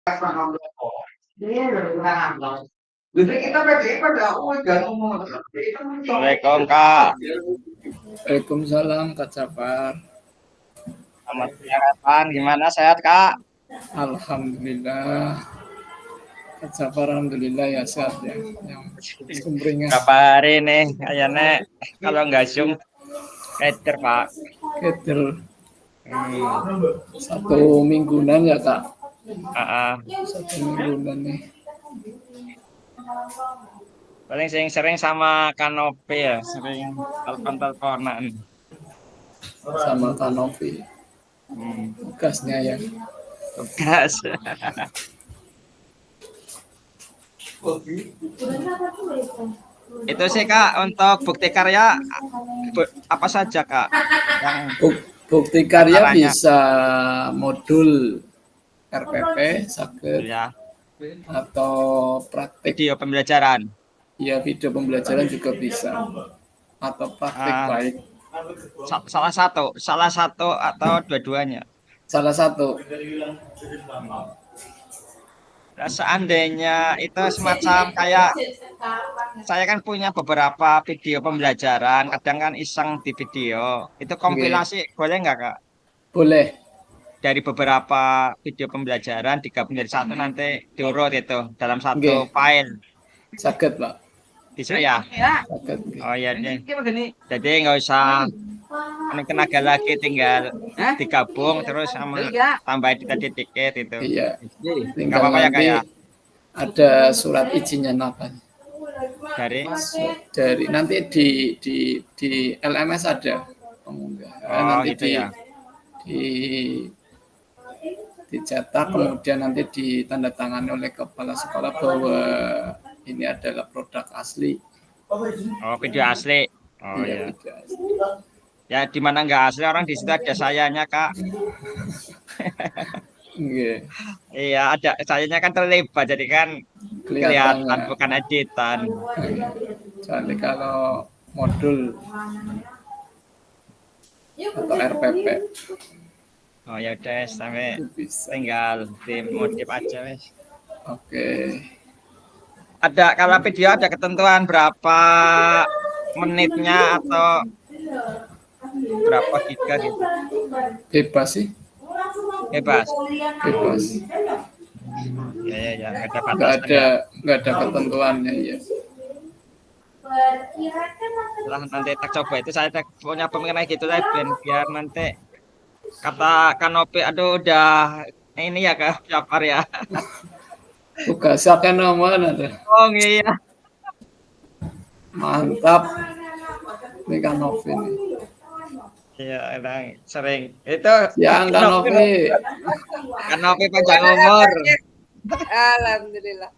Assalamualaikum Kak. Waalaikumsalam Kak Jafar. Selamat siang kapan? Gimana sehat Kak? Alhamdulillah. Kak Jafar alhamdulillah ya sehat ya. Yang sumringah. Berapa hari nih kayaknya kalau nggak Zoom keder Pak. Kedel. 1 mingguan ya Kak. 1 mingguan nih. Paling sering sama Kanopi ya, sering telepon-teleponan. Sama Kanopi. Tugasnya ya. Tugas. Itu sih Kak untuk bukti karya apa saja Kak? Yang Bukti karya caranya. bisa modul RPP, sakit Ya. atau praktik. Video pembelajaran. Ya video pembelajaran juga bisa. Atau praktik baik. Salah satu atau dua-duanya. Salah satu. Nah, seandainya itu semacam kayak saya kan punya beberapa video pembelajaran, kadang kan iseng di video. Itu kompilasi boleh nggak Kak? Boleh. Dari beberapa video pembelajaran digabung jadi satu nanti diurut itu dalam satu file. Sakit Pak. Bisa ya? Sakit. Oh iya nih. Jadi nggak usah tenaga lagi, tinggal digabung terus sama tambahin tadi tiket itu. Iya. Nggak Tinggal apa-apa ya Kak nanti ya? ada surat izinnya apa? Dari nanti di LMS ada pengunggahan nanti gitu ya. dicetak kemudian nanti ditandatangani oleh kepala sekolah bahwa ini adalah produk asli. Oh, video asli. Oh Iya, ya. video asli. Ya di mana nggak asli orang di situ ada sayanya Kak. Iya ada sayanya kan terlibat jadi kan kelihatan bukan editan. Jadi kalau modul atau RPP. Oh ya udah sampai tinggal dimodif aja wes. Oke. Ada kalau video ada ketentuan berapa menitnya atau berapa giga gitu? Bebas sih. Bebas. Ya, nggak ada ketentuannya ya. Setelah nanti tak coba itu saya punya pemikiran gitu saya biar nanti kata Kanopi aduh udah ini ya Kak Jafar ya. Tugasnya kan nomor ada. Oh iya. Mantap. Ini Kanopi nih. Iya, emang sering. Itu yang Kanopi panjang umur. Alhamdulillah.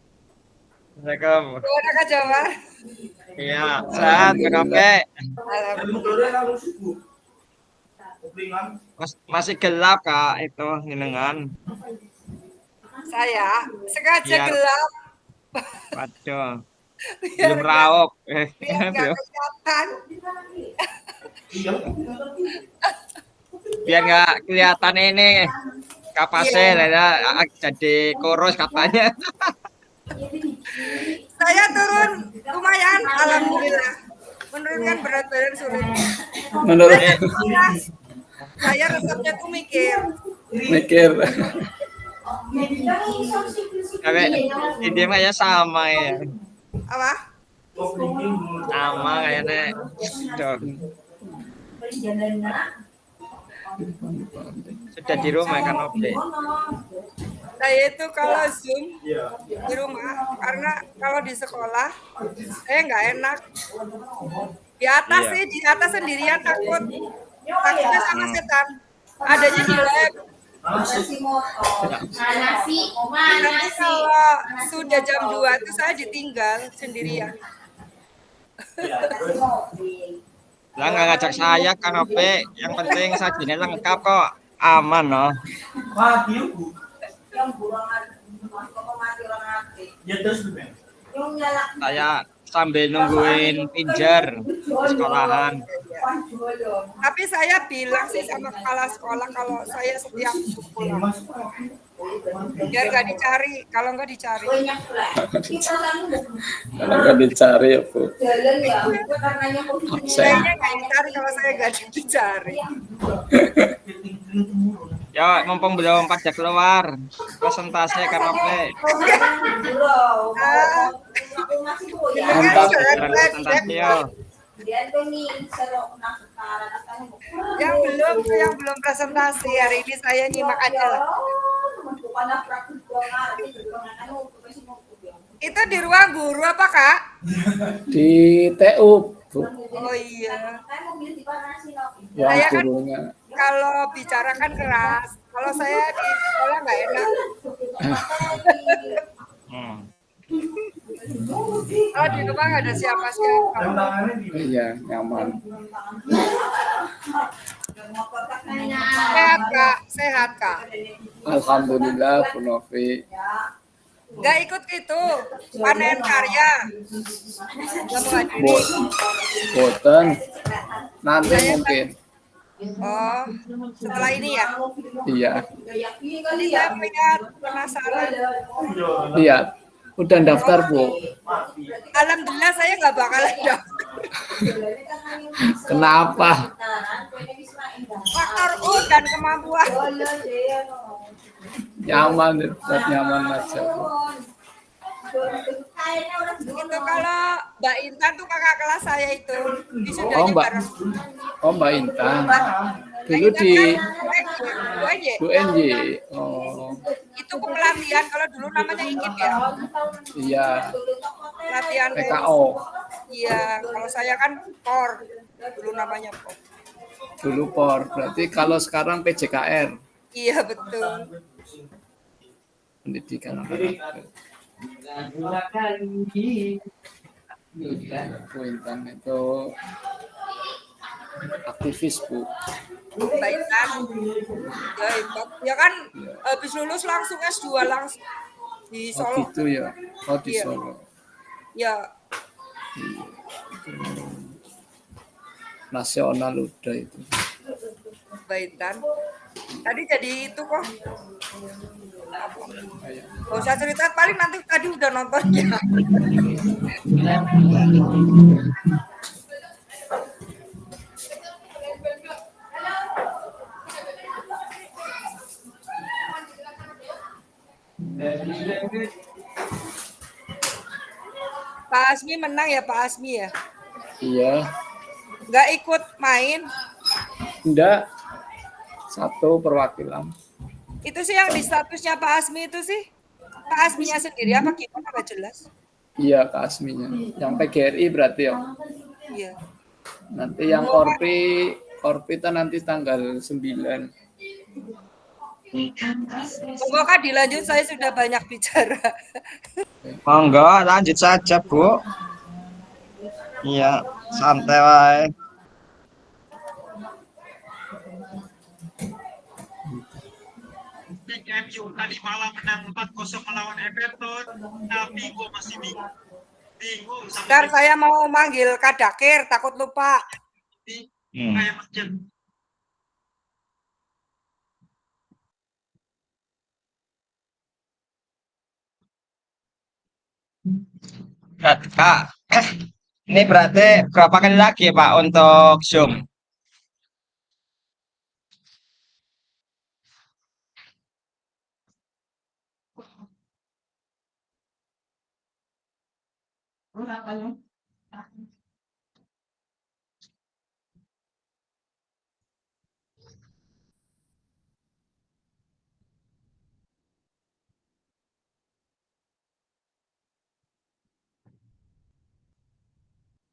Assalamualaikum. Gimana Kak Jafar? Iya, sehat Kanopi. Alhamdulillah. Masih gelap Kak itu jenengan. Saya sengaja gelap. Waduh. Belum rauk. Biar nggak kelihatan. Biar nggak kelihatan ini kapasnya ya, jadi kurus katanya. Saya turun lumayan, alhamdulillah. Menurunkan berat badan sulit. Saya resepnya tuh mikir. Ini mah ya sama ya. Apa? Sama kayaknya. Sudah di rumah kan Oke. Saya itu kalau Zoom di rumah karena kalau di sekolah saya nggak enak. Di atas sih, di atas sendirian takutnya sama setan. Adanya di lab. Nanti kalau sudah jam 2 itu saya ditinggal sendirian. Lah nggak ngajak saya kan Ope, yang penting sajinya lengkap kok, aman loh. Saya sambil nungguin pinjar di sekolahan. Tapi saya bilang sih sama kepala sekolah kalau saya setiap pulang Biar nggak dicari, kalau nggak dicari. Kalau nggak dicari ya Bu. Absen. Kayaknya nggak dicari kalau saya nggak dicari. Ya, mumpung belum pada keluar presentasi KNOP. Mantap. Presentasi yo. Yang belum presentasi hari ini saya nyimak aja lah. Itu di ruang guru apa Kak? Di TU Bu. Oh iya. Ruang Saya kan gurunya. kalau bicara kan keras. Kalau saya di sekolah nggak enak. Hmm. Kalau di rumah nggak ada siapa-siapa. Iya, nyaman. Sehat Kak, sehat Kak. Alhamdulillah Bu Novi. Nggak ikut itu panen karya. Nggak mau hadiri. Boten. Nanti mungkin. Oh, setelah ini ya. Iya. Saya pengen penasaran. Lihat. Udah daftar Bu. Alhamdulillah saya nggak bakalan daftar. Kenapa? Faktor U dan kemampuan. Nyaman, tetap nyaman aja Bu. Itu kalau Mbak Intan tuh kakak kelas saya itu Oh wisudanya Mbak. bareng. Oh Mbak Intan. Dulu Intan di kan UNJ. UNJ. Oh Itu kepelatihan kalau dulu namanya IKIP ya. iya. Pelatihan PKO. Iya, kalau saya kan POR. Dulu namanya POR. Dulu POR. Berarti kalau sekarang PJKR. Iya, betul. Pendidikan anak-anak. Bu Intan itu aktivis Bu. Mbak Intan. Ya, hebat. Ya kan habis lulus langsung S2 langsung di Oh Solo. gitu ya. Oh di Iya. Solo. Ya, Nasional udah itu. Mbak Intan. Tadi jadi itu kok. Gak usah cerita, paling nanti tadi udah nontonnya. Pak Asmi menang ya Pak Asmi ya? Iya. Nggak ikut main. Enggak. Satu perwakilan. Itu sih yang di statusnya Pak Asmi itu sih. Pak Asminya sendiri apa gimana nggak jelas. Iya Kak Asminya. Yang PGRI berarti ya. Iya. Nanti yang Korpi itu nanti tanggal 9. Semoga dilanjut, saya sudah banyak bicara. Monggo, lanjut saja, Bu. Iya, santai wae. MU tadi malam menang 4-0 melawan Everton, tapi gue masih bingung Ntar saya mau manggil Kadakir, takut lupa. kayak macam Berarti, Kak, ini berarti berapa kali lagi Pak untuk Zoom?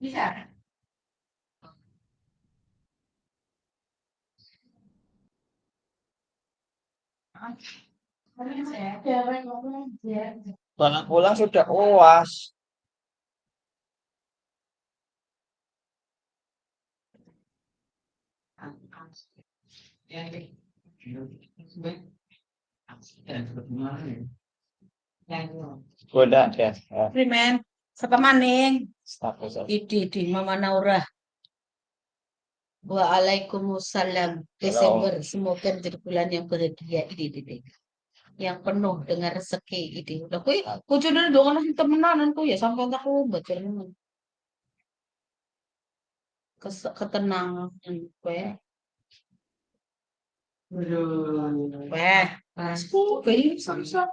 Bisa. Pulang pulang sudah UAS. Udah ya. Primen, siapa maning? Status. Di Mama Naura. Waalaikumsalam. Desember, semoga menjadi bulan yang bahagia ini. yang penuh dengan rezeki gitu. Lah kuwi kujune ndonga sing temenanan ku ya sampean tak baca ketenangan kowe. Weh, pasku kayak sama-sama.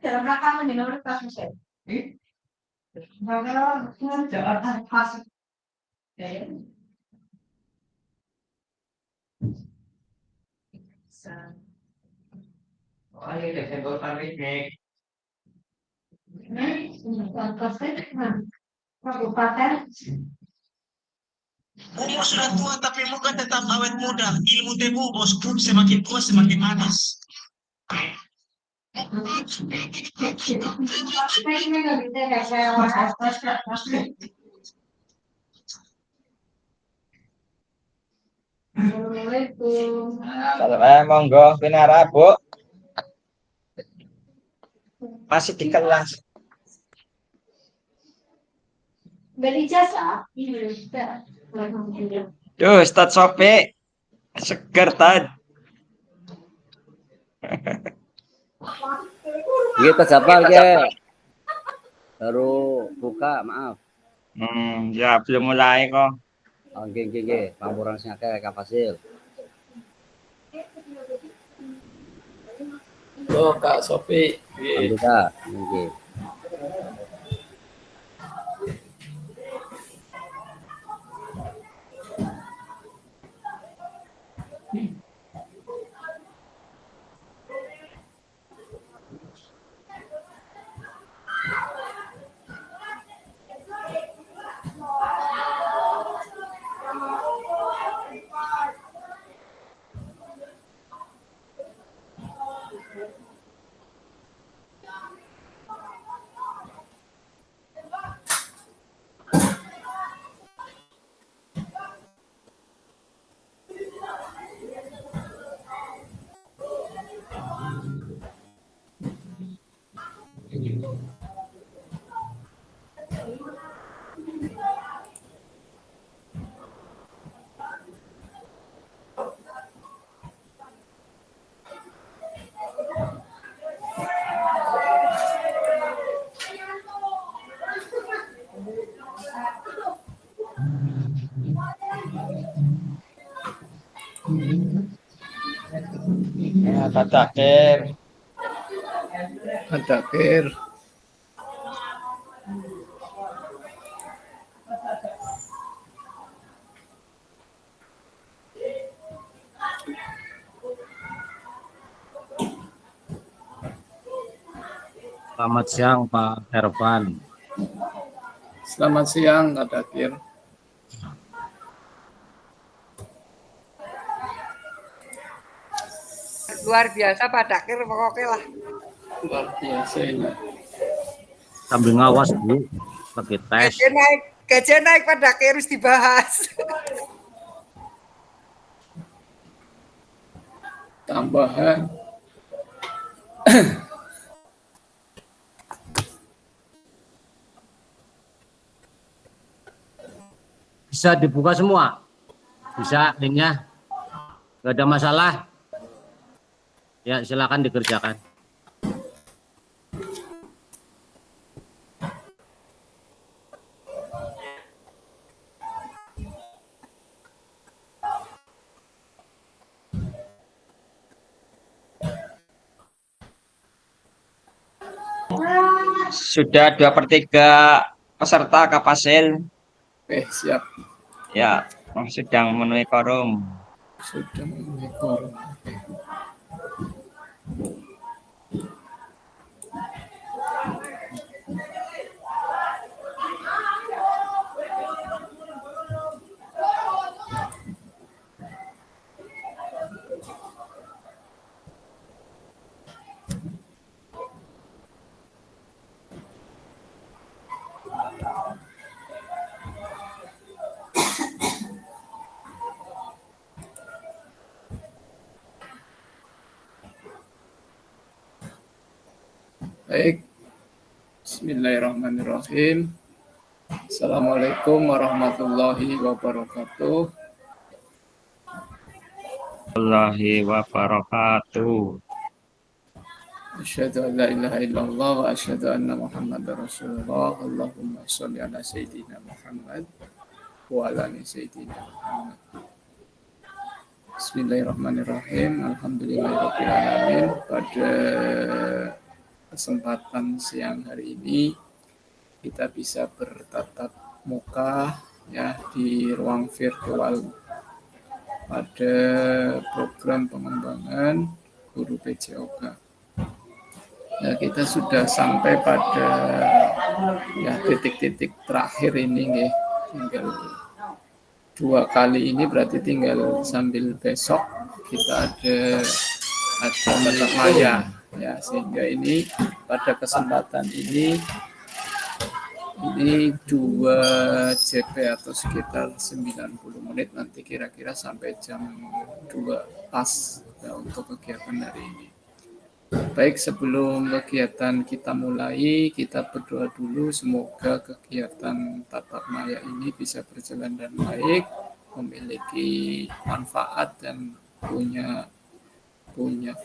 Dalam rangka mendengar kasus saya. Kabupaten Umur sudah tua tapi muka tetap awet muda. Ilmu tebu bosku semakin tua semakin manis. Assalamualaikum. Monggo pinara Bu. Masih di kelas. Beli jasa? Duh, Ustadz Sofi seger tad. Gitu siapa ke? Baru buka, maaf. Ya belum mulai kok. Oke. Pampuran siake kapasil. Oh, Kak Sofi. Lanjut Kak. Oke. Ya, Pak Takir. Ada Kir. Selamat siang Pak Hervan. Selamat siang, Kak Dakir. Luar biasa Pak Dakir pokoknya lah. Luar biasa ini. Sambil ngawas Bu, pakai tes. Gajian naik Pak Dakir harus dibahas. Tambahan. Bisa dibuka semua? Bisa linknya? Gak ada masalah? Ya silakan dikerjakan. Sudah 2/3 peserta Kapasil. Oke, siap. Ya, sedang memenuhi quorum. Sudah memenuhi quorum. Baik. Bismillahirrahmanirrahim. Assalamualaikum warahmatullahi wabarakatuh. warahmatullahi wabarakatuh. Asyhadu an la ilaha illallah wa asyhadu anna Muhammadar Rasulullah. Allahumma sholli ala sayyidina Muhammad wa ala ali sayyidina Muhammad. Bismillahirrahmanirrahim. Alhamdulillahirabbil alamin. Pada kesempatan siang hari ini kita bisa bertatap muka ya di ruang virtual pada program pengembangan guru PJOK. Ya, kita sudah sampai pada ya titik-titik terakhir ini nih. Tinggal 2 kali ini berarti tinggal sambil besok kita ada tatap maya ya, sehingga ini pada kesempatan ini 2 JP atau sekitar 90 menit, nanti kira-kira sampai jam 2 pas ya, untuk kegiatan hari ini. Baik, sebelum kegiatan kita mulai, kita berdoa dulu semoga kegiatan tatap maya ini bisa berjalan dengan baik, memiliki manfaat dan punya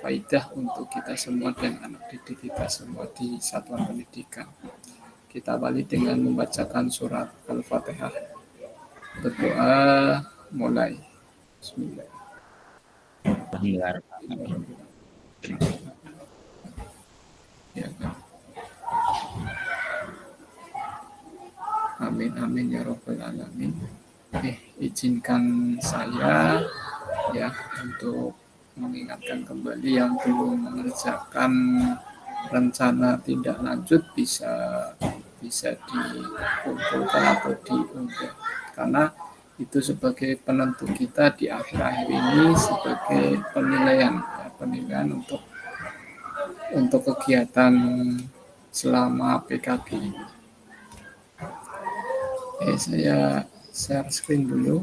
faidah untuk kita semua dan anak didik kita semua di satuan pendidikan. Kita awali dengan membacakan surat Al-Fatihah. Berdoa mulai. Bismillah. Ya, amin amin ya robbal alamin. Izinkan saya ya untuk mengingatkan kembali yang belum mengerjakan rencana tindak lanjut bisa dikumpulkan atau diunggah, karena itu sebagai penentu kita di akhir-akhir ini, sebagai penilaian untuk kegiatan selama PKG ini. Saya share screen dulu.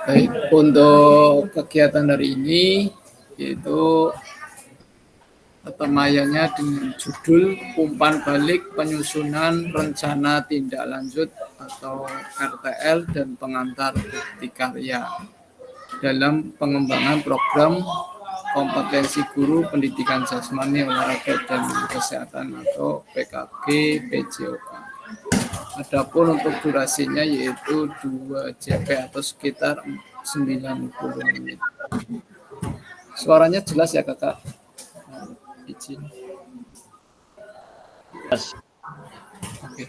Baik, untuk kegiatan hari ini yaitu temayanya dengan judul Umpan Balik Penyusunan Rencana Tindak Lanjut atau RTL dan Pengantar Bukti Karya dalam pengembangan program kompetensi guru pendidikan jasmani, olahraga dan kesehatan atau PKG PJOK. Adapun untuk durasinya yaitu 2 JP atau sekitar 90 menit. Suaranya jelas ya kakak? Izin. Oke.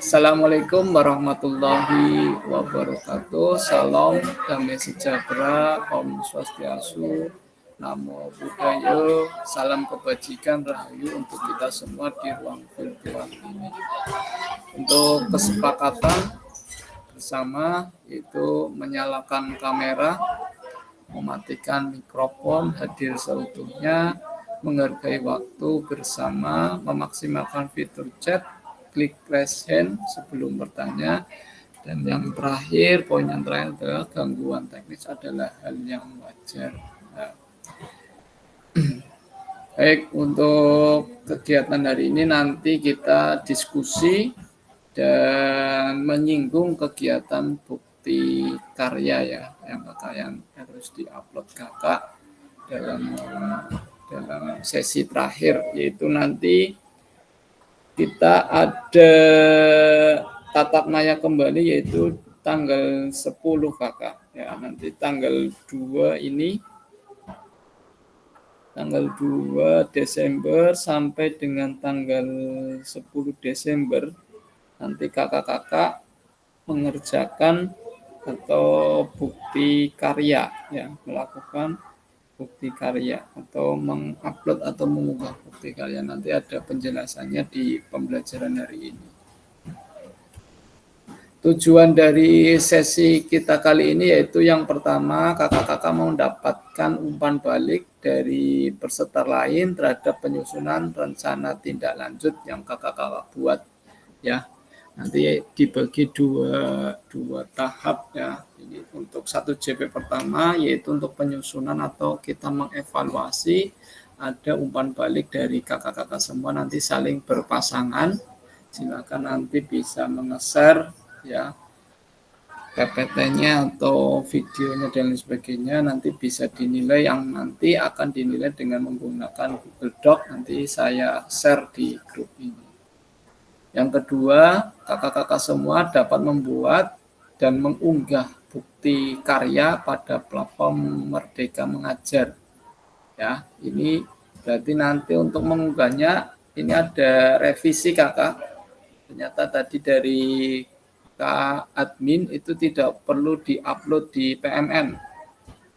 Assalamualaikum warahmatullahi wabarakatuh. Salam damai sejahtera, Om Swastiastu, Namo Buddhaya, salam kebajikan rahayu untuk kita semua di ruang virtual ini. Untuk kesepakatan bersama itu menyalakan kamera, mematikan mikrofon, hadir seutuhnya, menghargai waktu bersama, memaksimalkan fitur chat, klik raise hand sebelum bertanya, dan yang terakhir, poin yang terakhir adalah gangguan teknis adalah hal yang wajar. Nah, baik, untuk kegiatan hari ini nanti kita diskusi dan menyinggung kegiatan bukti karya ya, yang harus diupload kakak dalam sesi terakhir, yaitu nanti kita ada tatap maya kembali yaitu tanggal 10 kakak ya, nanti tanggal 2 ini, tanggal 2 Desember sampai dengan tanggal 10 Desember nanti kakak-kakak mengerjakan atau bukti karya ya, melakukan bukti karya atau mengupload atau mengunggah bukti karya. Nanti ada penjelasannya di pembelajaran hari ini. Tujuan dari sesi kita kali ini yaitu yang pertama, kakak-kakak mau mendapatkan umpan balik dari peserta lain terhadap penyusunan rencana tindak lanjut yang kakak-kakak buat ya. Nanti dibagi dua tahap ya. Ini untuk 1 JP pertama yaitu untuk penyusunan atau kita mengevaluasi, ada umpan balik dari kakak-kakak semua nanti saling berpasangan. Silakan nanti bisa menge-share ya PPT-nya atau videonya dan lain sebagainya, nanti bisa dinilai, yang nanti akan dinilai dengan menggunakan Google Doc, nanti saya share di grup ini. Yang kedua, kakak-kakak semua dapat membuat dan mengunggah bukti karya pada platform Merdeka Mengajar. Ya, ini berarti nanti untuk mengunggahnya ini ada revisi kakak. Ternyata tadi dari Kak admin itu tidak perlu diupload di PMN,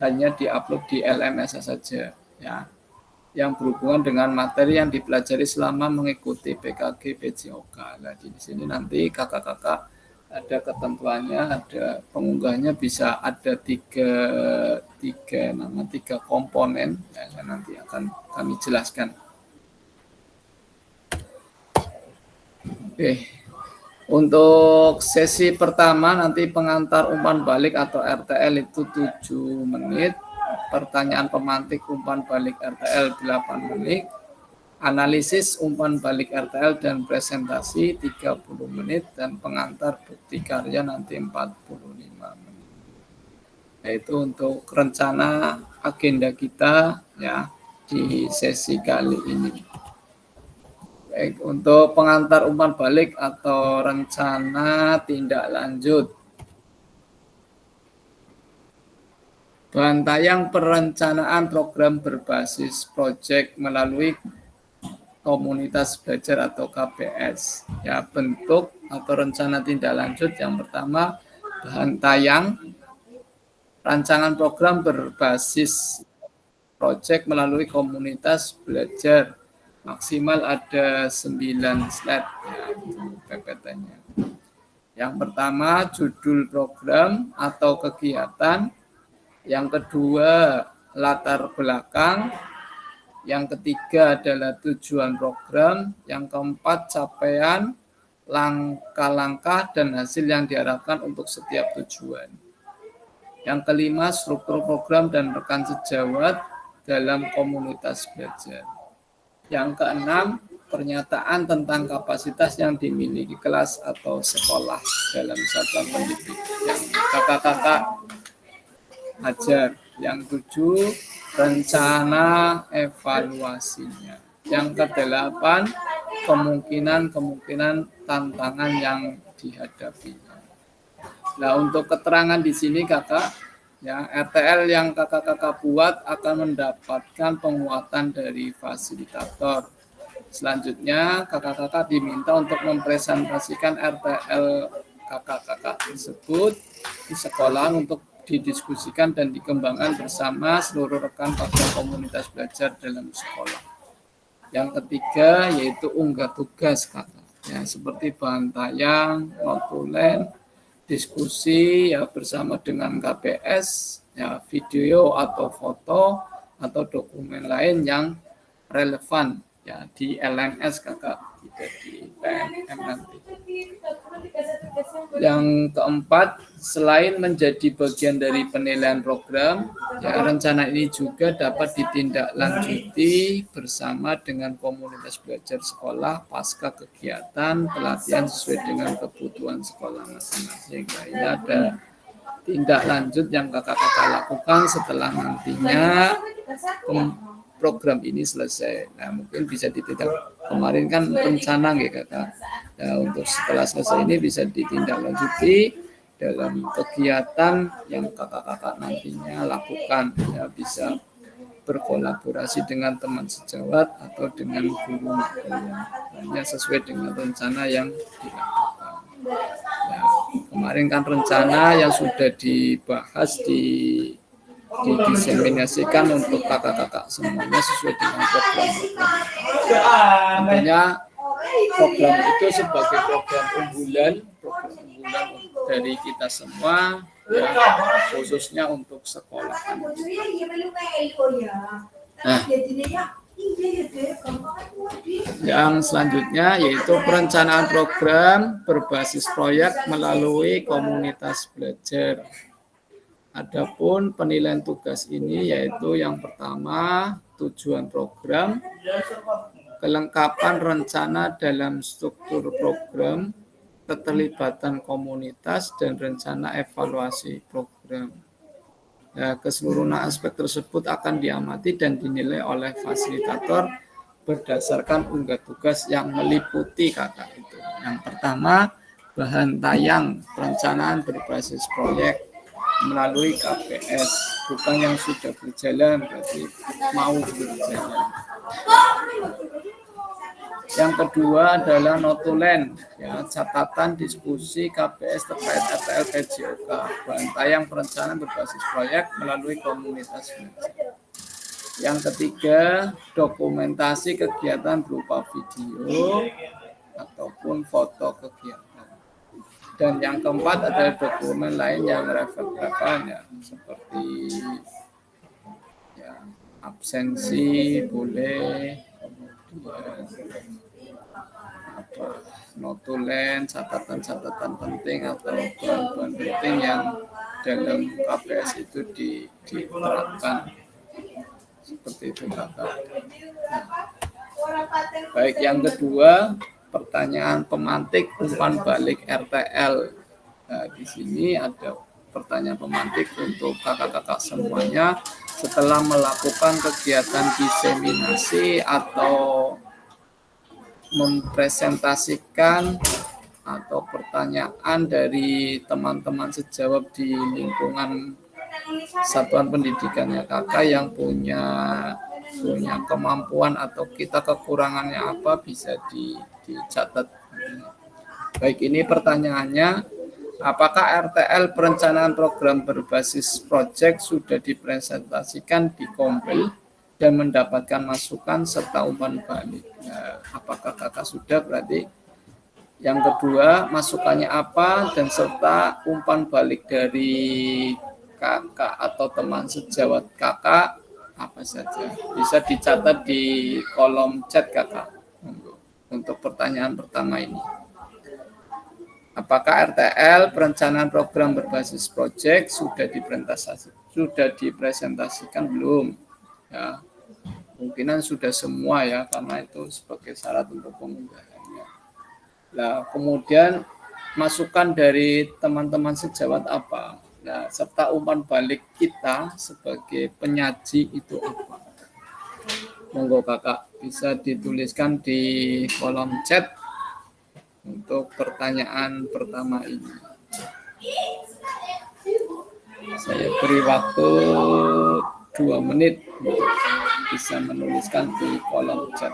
hanya diupload di LMS saja ya, yang berhubungan dengan materi yang dipelajari selama mengikuti PKG PJOK. Nah, di sini nanti kakak-kakak ada ketentuannya, ada pengunggahnya bisa ada tiga komponen ya, nanti akan kami jelaskan. Oke. Untuk sesi pertama nanti pengantar umpan balik atau RTL itu 7 menit, pertanyaan pemantik umpan balik RTL 8 menit, analisis umpan balik RTL dan presentasi 30 menit, dan pengantar bukti karya nanti 45 menit. Yaitu untuk rencana agenda kita ya di sesi kali ini. Baik, untuk pengantar umpan balik atau rencana tindak lanjut. Bahan tayang perencanaan program berbasis proyek melalui komunitas belajar atau KBS. Ya, bentuk atau rencana tindak lanjut yang pertama, bahan tayang rancangan program berbasis proyek melalui komunitas belajar. Maksimal ada 9 slide ya, itu PPT-nya. Yang pertama judul program atau kegiatan, yang kedua latar belakang, yang ketiga adalah tujuan program, yang keempat capaian, langkah-langkah dan hasil yang diharapkan untuk setiap tujuan. Yang kelima struktur program dan rekan sejawat dalam komunitas belajar. Yang keenam, pernyataan tentang kapasitas yang dimiliki kelas atau sekolah dalam satuan pendidik yang kakak-kakak ajar. Yang 7, rencana evaluasinya. Yang ke-8, kemungkinan tantangan yang dihadapinya. Nah, untuk keterangan di sini kakak, ya, RTL yang kakak-kakak buat akan mendapatkan penguatan dari fasilitator. Selanjutnya, kakak-kakak diminta untuk mempresentasikan RTL kakak-kakak tersebut di sekolah untuk didiskusikan dan dikembangkan bersama seluruh rekan pada komunitas belajar dalam sekolah. Yang ketiga, yaitu unggah tugas kakak. Ya, seperti bahan tayang, notulen, diskusi ya bersama dengan KPS, ya video atau foto atau dokumen lain yang relevan ya di LMS kakak, tidak di PMM nanti. Yang keempat, selain menjadi bagian dari penilaian program, ya rencana ini juga dapat ditindaklanjuti bersama dengan komunitas belajar sekolah pasca kegiatan pelatihan sesuai dengan kebutuhan sekolah masing-masing. Nah, ini ada tindak lanjut yang kakak-kakak lakukan setelah nantinya program ini selesai. Nah, mungkin bisa ditindak. Kemarin kan rencana nggih Kakak. Nah, untuk setelah selesai ini bisa ditindaklanjuti dalam kegiatan yang kakak-kakak nantinya lakukan. Ya, bisa berkolaborasi dengan teman sejawat atau dengan guru yang sesuai dengan rencana yang dilakukan. Ya, kemarin kan rencana yang sudah dibahas didiseminasikan untuk kakak-kakak semuanya sesuai dengan program. Tentunya program itu sebagai program unggulan dari kita semua, ya, khususnya untuk sekolah. Nah, yang selanjutnya yaitu perencanaan program berbasis proyek melalui komunitas belajar. Adapun penilaian tugas ini yaitu yang pertama tujuan program, kelengkapan rencana dalam struktur program, keterlibatan komunitas, dan rencana evaluasi program. Nah, keseluruhan aspek tersebut akan diamati dan dinilai oleh fasilitator berdasarkan unggah tugas yang meliputi kakak itu. Yang pertama, bahan tayang perencanaan berbasis proyek melalui KPS, bukan yang sudah berjalan, berarti mau berjalan. Yang kedua adalah notulen, ya, catatan diskusi KPS terkait RTL PJOK, bahan tayang perencanaan berbasis proyek melalui komunitas belajar. Yang ketiga, dokumentasi kegiatan berupa video ataupun foto kegiatan. Dan yang keempat adalah dokumen lain yang relevan, ya, seperti ya, absensi boleh, kemudian notulen, catatan-catatan penting atau bahan-bahan penting yang dalam KPS itu diterapkan. Seperti itu kakak. Baik, yang kedua, pertanyaan pemantik umpan balik RTL. Nah, di sini ada pertanyaan pemantik untuk kakak-kakak semuanya setelah melakukan kegiatan diseminasi atau mempresentasikan atau pertanyaan dari teman-teman sejawat di lingkungan satuan pendidikannya kakak yang punya kemampuan atau kita kekurangannya apa bisa dicatat. Baik, ini pertanyaannya, apakah RTL perencanaan program berbasis proyek sudah dipresentasikan di Kompil dan mendapatkan masukan serta umpan balik? Nah, apakah kakak sudah? Berarti yang kedua, masukannya apa dan serta umpan balik dari kakak atau teman sejawat kakak apa saja, bisa dicatat di kolom chat kakak untuk pertanyaan pertama ini. Apakah RTL perencanaan program berbasis proyek sudah dipresentasikan belum? Ya, kemungkinan sudah semua ya, karena itu sebagai syarat untuk pengunggahannya. Nah, kemudian masukan dari teman-teman sejawat apa? Nah, serta umpan balik kita sebagai penyaji itu apa? Monggo kakak bisa dituliskan di kolom chat untuk pertanyaan pertama ini. Saya beri waktu 2 menit untuk bisa menuliskan di kolom chat.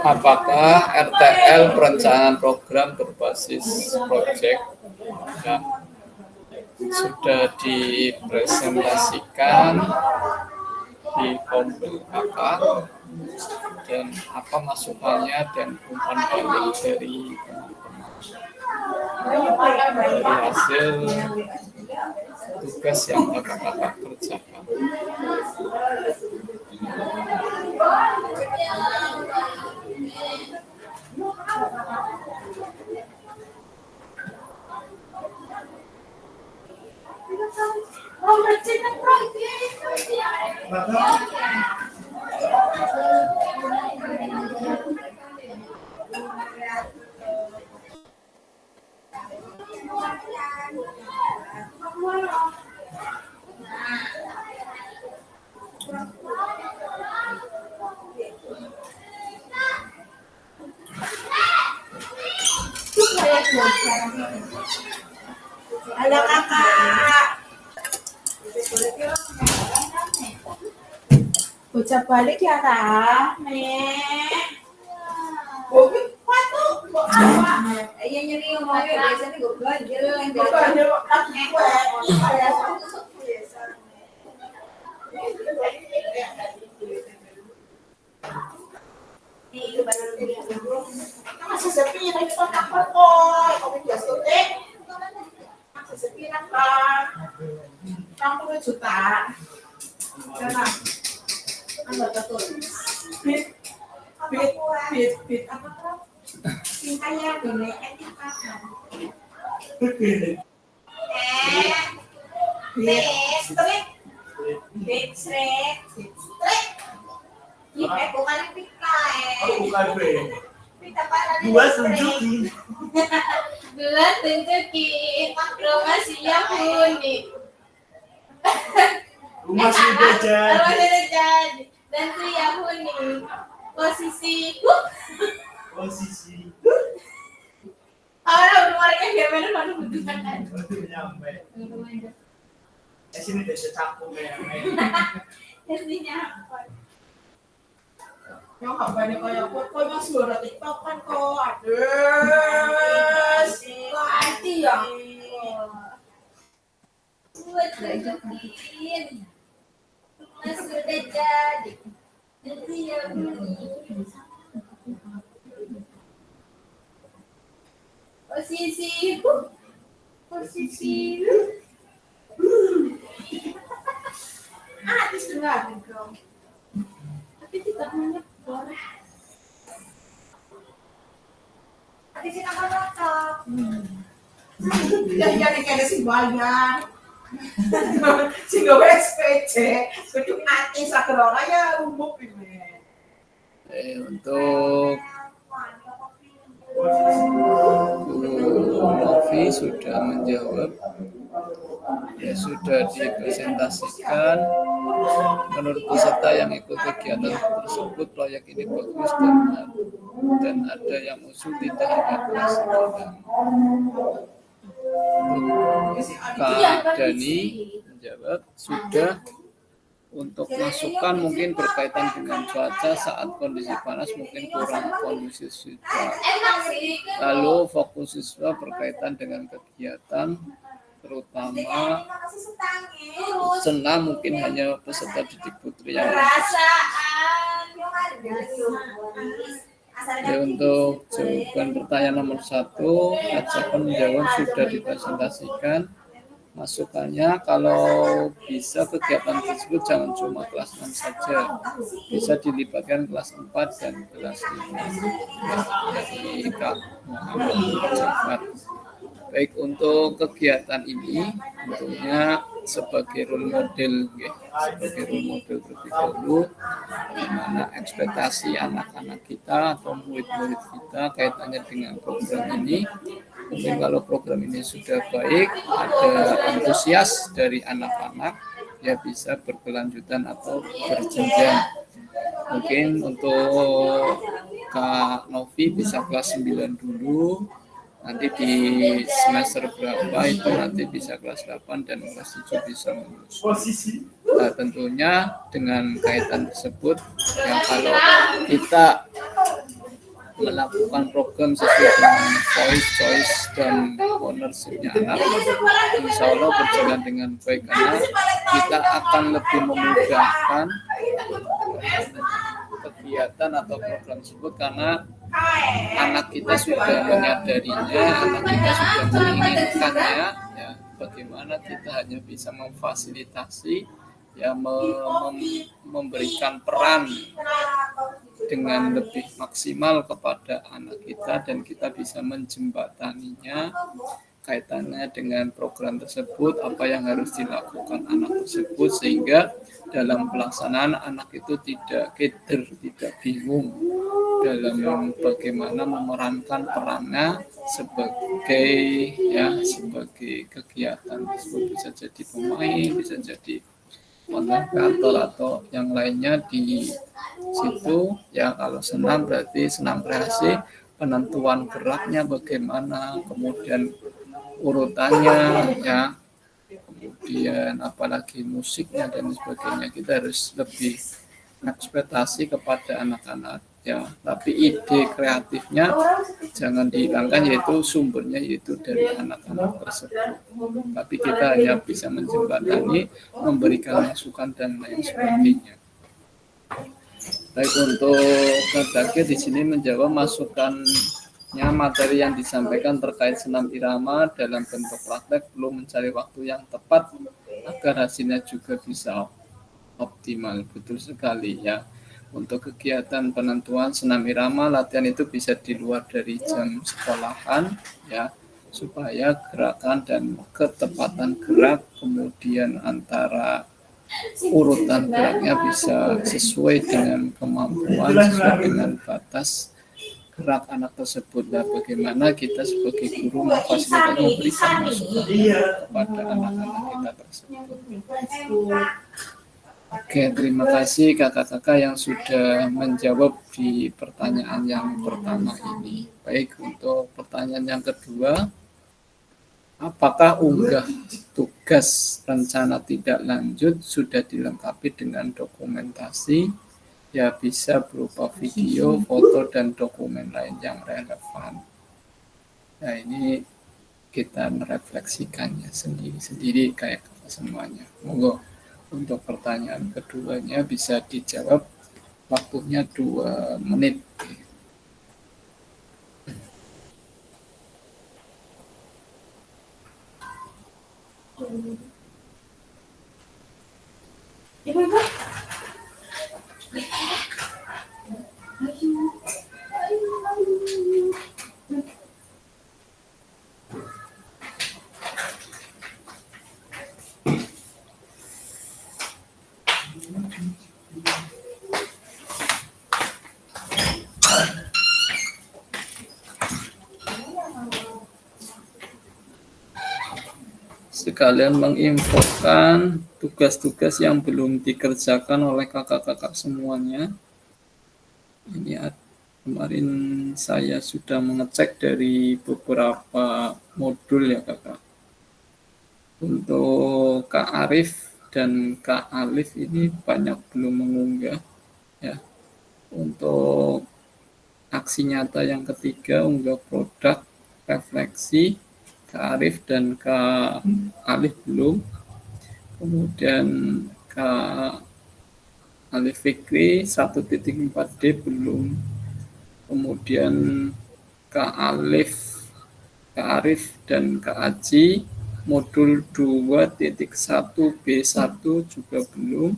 Apakah RTL perencanaan program berbasis proyek yang sudah dipresentasikan di Kompil KK dan apa masukannya dan umpan balik dari hasil tugas yang kakak-kakak kerjakan. Halo kakak. Ucap balik ya kak. Nek. Oke, patuh. Iya nyeri ngomongnya biasanya gue belajar yang belajar. Masih sepi ya dari kotak kok. Kamu biasa deh. Masih sepi kan? 60 juta. Berapa? Anda betul. Bit apa tuh? Tingkahnya gini, etika. Bit straight. Ini bukan pita bukan B. Pita parah. Dua tunjukin. Dua tunjukin. Rumah siap unik. Rumah sudah jadi. Dan siap unik. Posisi. Orang rumahnya gimana mana butuhkan. Nyampe. Sini desa cakung ya. Intinya apa? Yang apa nih kayak pokoknya suara TikTok kan kok aduh hati ya buat tunjukin Mas sudah jadi nanti ya posisi di setengah dong tapi tidak banyak orang. Tapi sih nama cocok. Jadi kayak si banyak. Si gue SPC, gedung nanti sakrona ya rumpuk ini. Untuk Novi sudah menjawab, ya sudah dipresentasikan. Menurut peserta yang ikut kegiatan tersebut, proyek ini bagus dan ada yang usul tidak hanya presiden. Kak Dani menjawab sudah. Untuk masukan mungkin berkaitan dengan cuaca saat kondisi panas mungkin kurang kondusif siswa. Lalu fokus siswa berkaitan dengan kegiatan terutama senam mungkin hanya peserta didik putri yang ya, untuk jawaban pertanyaan nomor 1, Kak Jepang menjawab sudah dipresentasikan. masukannya kalau bisa kegiatan tersebut jangan cuma kelas 6 saja, bisa dilibatkan kelas 4 dan kelas 5 dari Kak Muhammad Jafar. Baik, untuk kegiatan ini tentunya sebagai role model terlebih dahulu bagaimana ekspektasi anak-anak kita atau murid-murid kita kaitannya dengan program ini. Mungkin kalau program ini sudah baik, ada antusias dari anak-anak, ya bisa berkelanjutan atau berjenjang. Mungkin untuk Kak Novi bisa kelas 9 dulu, nanti di semester berapa itu nanti bisa kelas 8 dan kelas 7 bisa menyusul. Nah, tentunya dengan kaitan tersebut, yang kalau kita melakukan program sesuai dengan voice, choice, dan ownership-nya anak, insya Allah berjalan dengan baik karena kita akan lebih memudahkan kegiatan atau program tersebut karena anak kita sudah menyadarinya, anak kita sudah menginginkannya, ya bagaimana kita hanya bisa memfasilitasi, ya memberikan peran dengan lebih maksimal kepada anak kita dan kita bisa menjembataninya kaitannya dengan program tersebut, apa yang harus dilakukan anak tersebut sehingga dalam pelaksanaan anak itu tidak keder, tidak bingung dalam bagaimana memerankan perannya sebagai kegiatan tersebut, bisa jadi pemain, bisa jadi moderator atau yang lainnya di situ. Ya kalau senam berarti senam kreasi, penentuan geraknya bagaimana, kemudian urutannya, ya kemudian apalagi musiknya dan sebagainya, kita harus lebih ekspektasi kepada anak-anak, ya tapi ide kreatifnya jangan dihilangkan, yaitu sumbernya yaitu dari anak-anak tersebut, tapi kita hanya bisa menjembatani, memberikan masukan dan lain sebagainya. Baik, untuk Kak di sini menjawab masukannya materi yang disampaikan terkait senam irama dalam bentuk praktek belum mencari waktu yang tepat agar hasilnya juga bisa optimal. Betul sekali ya. Untuk kegiatan penentuan senam irama, latihan itu bisa di luar dari jam sekolahan ya, supaya gerakan dan ketepatan gerak, kemudian antara urutan geraknya bisa sesuai dengan kemampuan, sesuai dengan batas gerak anak tersebut. Nah, bagaimana kita sebagai guru memfasilitasi, memberikan masukan kepada anak-anak kita tersebut. Oke, terima kasih kakak-kakak yang sudah menjawab di pertanyaan yang pertama ini. Baik, untuk pertanyaan yang kedua, apakah unggah tugas rencana tidak lanjut sudah dilengkapi dengan dokumentasi? Ya, bisa berupa video, foto, dan dokumen lain yang relevan. Nah, ini kita merefleksikannya sendiri-sendiri kayak semuanya. Monggo. Untuk pertanyaan keduanya bisa dijawab, waktunya 2 menit. Ibu-ibu. Sekalian menginfokan tugas-tugas yang belum dikerjakan oleh kakak-kakak semuanya. Ini kemarin saya sudah mengecek dari beberapa modul ya kakak. Untuk Kak Arif dan Kak Alif ini banyak belum mengunggah ya. Untuk aksi nyata yang ketiga, unggah produk, refleksi, Kak Arif dan Kak Alif belum. Kemudian Kak Alif Fikri 1.4D belum. Kemudian Kak Alif, Kak Arif dan Kak Aji modul 2.1 B1 juga belum.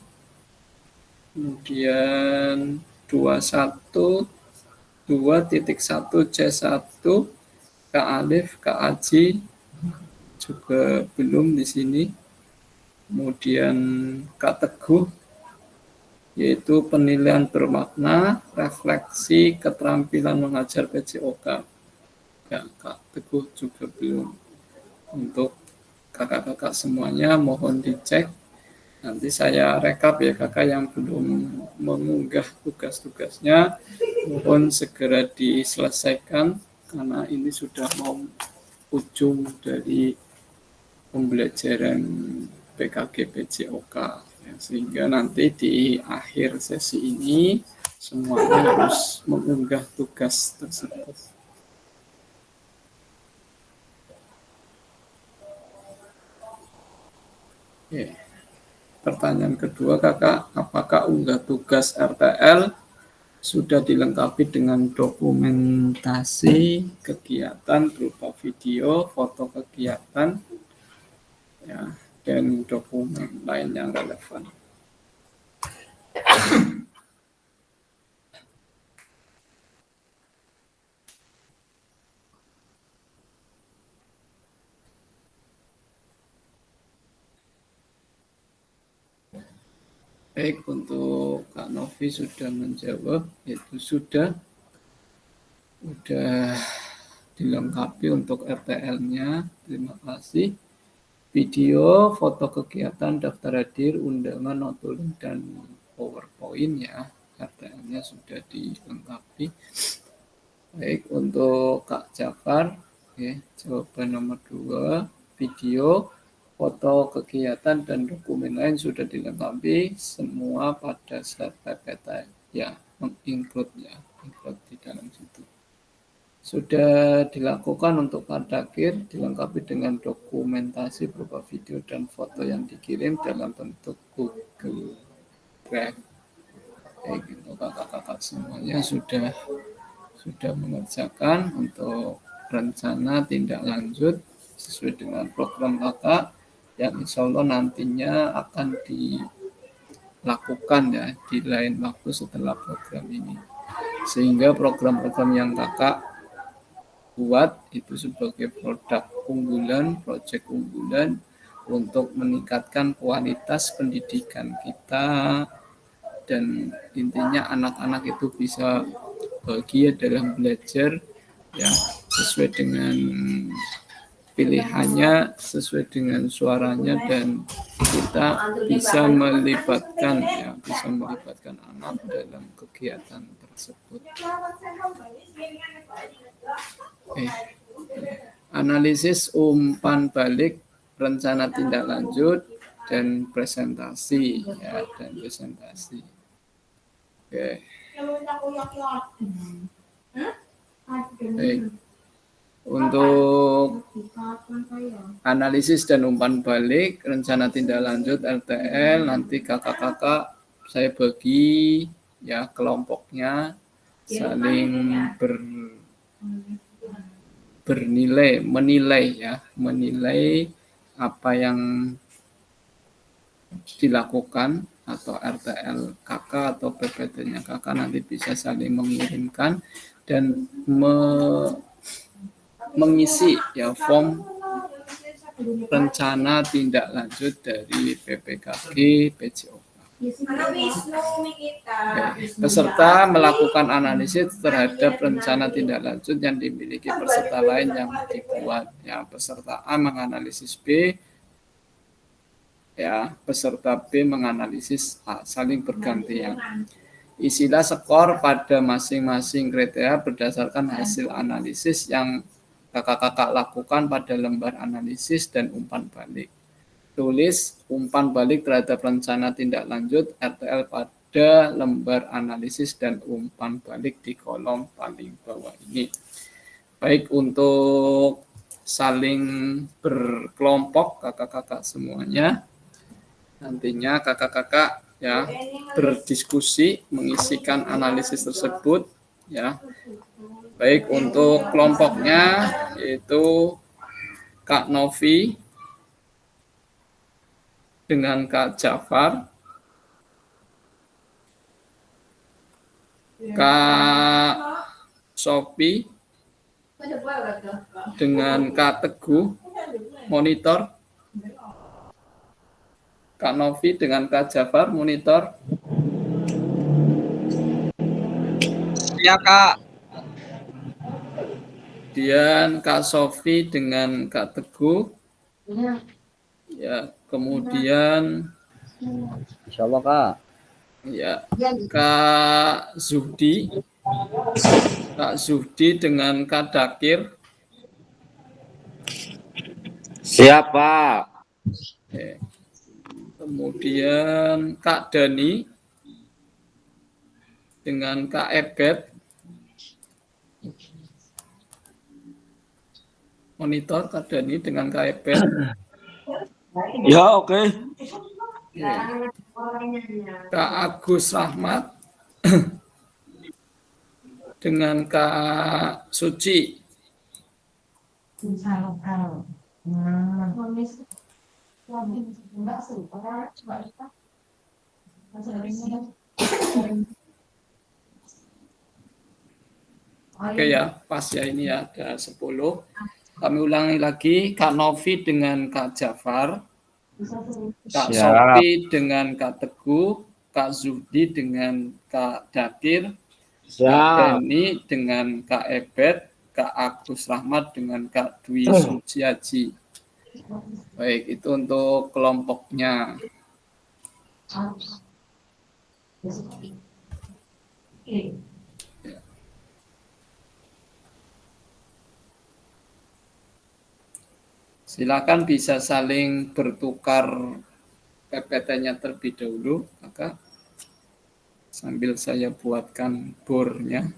Kemudian 2.1 C1 Kak Alif, Kak Aji juga belum di sini. Kemudian Kak Teguh, yaitu penilaian bermakna, refleksi, keterampilan mengajar PJOK. Ya, Kak Teguh juga belum. Untuk kakak-kakak semuanya mohon dicek. Nanti saya rekap ya kakak yang belum mengunggah tugas-tugasnya, mohon segera diselesaikan karena ini sudah mau ujung dari pembelajaran PKG PJOK. Ya, sehingga nanti di akhir sesi ini semuanya harus mengunggah tugas tersebut. Oke. Pertanyaan kedua kakak, apakah unggah tugas RTL sudah dilengkapi dengan dokumentasi kegiatan berupa video, foto kegiatan, ya, dan dokumen lain yang relevan? Baik, untuk Kak Novi sudah menjawab, itu sudah dilengkapi untuk RTL-nya. Terima kasih. Video, foto kegiatan, daftar hadir, undangan, notulen, dan PowerPoint ya. RTL-nya sudah dilengkapi. Baik, untuk Kak Jafar, jawaban nomor 2, video, foto kegiatan dan dokumen lain sudah dilengkapi semua pada slide PPT ya, include di dalam situ. Sudah dilakukan untuk Kardakir, dilengkapi dengan dokumentasi berupa video dan foto yang dikirim dalam bentuk Google Drive. Baik, untuk kakak-kakak semuanya sudah mengerjakan untuk rencana tindak lanjut sesuai dengan program kakak yang insya Allah nantinya akan dilakukan ya di lain waktu setelah program ini, sehingga program-program yang kakak buat itu sebagai produk unggulan, proyek unggulan untuk meningkatkan kualitas pendidikan kita, dan intinya anak-anak itu bisa bahagia dalam belajar ya, sesuai dengan pilihannya, sesuai dengan suaranya, dan kita bisa melibatkan anak dalam kegiatan tersebut. Analisis umpan balik, rencana tindak lanjut, dan presentasi ya, Oke. Baik. Untuk analisis dan umpan balik, rencana tindak lanjut RTL, nanti kakak-kakak saya bagi ya kelompoknya, saling menilai apa yang dilakukan atau RTL kakak atau PPT-nya kakak nanti bisa saling mengirimkan dan mengisi ya form rencana tindak lanjut dari PPKG PJOK. Peserta melakukan analisis terhadap rencana tindak lanjut yang dimiliki peserta lain yang dibuat. Ya, peserta A menganalisis B, ya, peserta B menganalisis A, saling bergantian. Isilah skor pada masing-masing kriteria berdasarkan hasil analisis yang kakak-kakak lakukan pada lembar analisis dan umpan balik. Tulis umpan balik terhadap rencana tindak lanjut RTL pada lembar analisis dan umpan balik di kolom paling bawah ini. Baik, untuk saling berkelompok kakak-kakak semuanya, nantinya kakak-kakak ya berdiskusi mengisikan analisis tersebut ya. Baik, untuk kelompoknya yaitu Kak Novi dengan Kak Jafar, Kak Sophie dengan Kak Teguh monitor, Kak Novi dengan Kak Jafar monitor, Ya Kak. kemudian Kak Sophie dengan Kak Teguh, ya, kemudian Insya Allah Kak. ya Kak Zuhdi dengan Kak Dakir, Siap Pak. ya. Kemudian Kak Dani dengan Kak Ebet monitor, Kak Dani dengan Kak Ebet. Ya oke. Ya. Kak Agus Rahmat dengan Kak Suci. Oke ya, pas ya ini ya, ada 10. Kami ulangi lagi, Kak Novi dengan Kak Jafar, Kak Siap. Sophie dengan Kak Teguh, Kak Zuhdi dengan Kak Dakir, Kak Deni dengan Kak Ebet, Kak Agus Rahmat dengan Kak Dwi Suciaji. Baik, itu untuk kelompoknya. Silakan bisa saling bertukar PPT-nya terlebih dahulu, maka sambil saya buatkan bornya.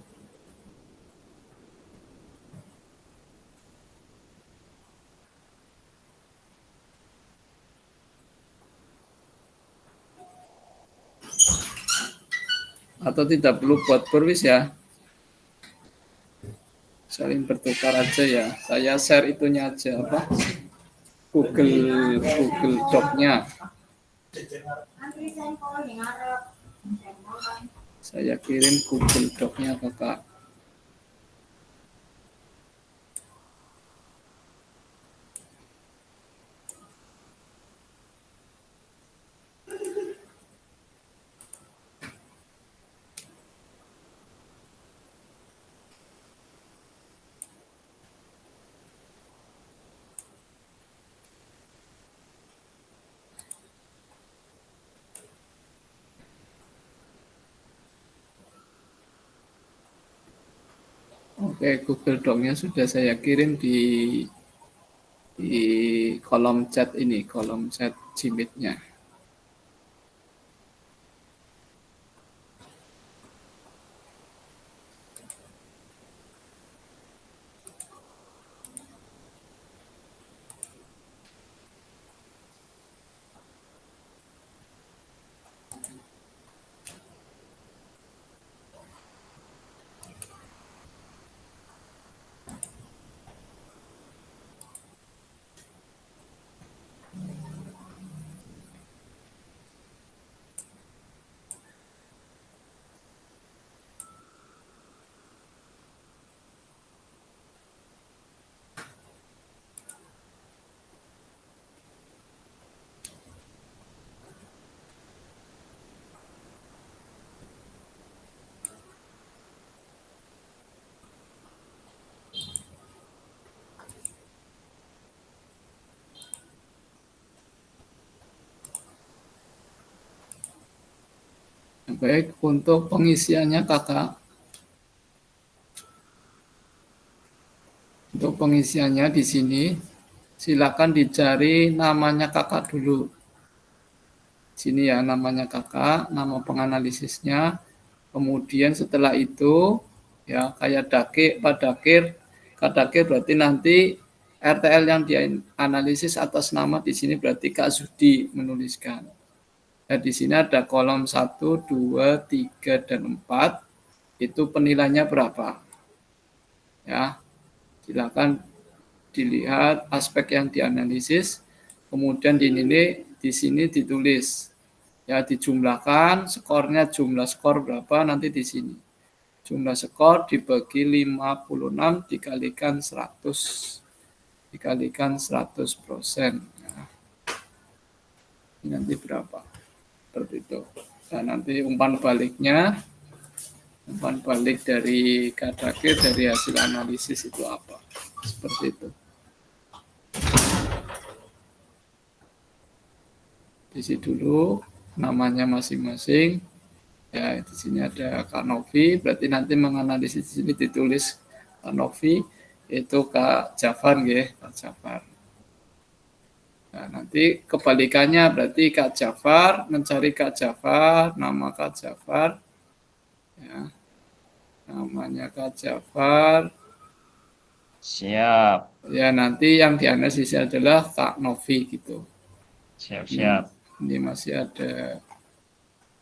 Atau tidak perlu buat bor wis ya. Saling bertukar aja ya. Saya share itunya aja apa? Google Doc-nya. Saya kirim Google Doc-nya ke Kak. Oke, Google Doc-nya sudah saya kirim di kolom chat ini, kolom chat Gmeet-nya. Baik, untuk pengisiannya Kakak. Untuk pengisiannya di sini, silakan dicari namanya Kakak dulu. Sini ya, namanya Kakak, nama penganalisisnya. Kemudian setelah itu, ya kayak Kak Dakir berarti nanti RTL yang dianalisis atas nama di sini berarti Kak Zudi menuliskan. Nah, di sini ada kolom 1, 2, 3, dan 4. Itu penilaiannya berapa? Ya, silakan dilihat aspek yang dianalisis. Kemudian dinilai di sini ditulis ya, dijumlahkan skornya, jumlah skor berapa nanti di sini. Jumlah skor dibagi 56 dikalikan 100 dikalikan 100%. Nah, ini nanti berapa? Seperti itu. Nah, nanti umpan balik dari Kadakir dari hasil analisis itu apa? Seperti itu. Isi dulu namanya masing-masing. Ya, di sini ada Kak Novi, berarti nanti menganalisis di sini ditulis Kak Novi, itu Kak Jafar nggih, Kak Jafar. Nah, nanti kebalikannya berarti Kak Jafar mencari Kak Jafar, nama Kak Jafar. Ya. Namanya Kak Jafar. Siap. Ya, nanti yang dianalisis adalah Kak Novi gitu. Siap. Ini masih ada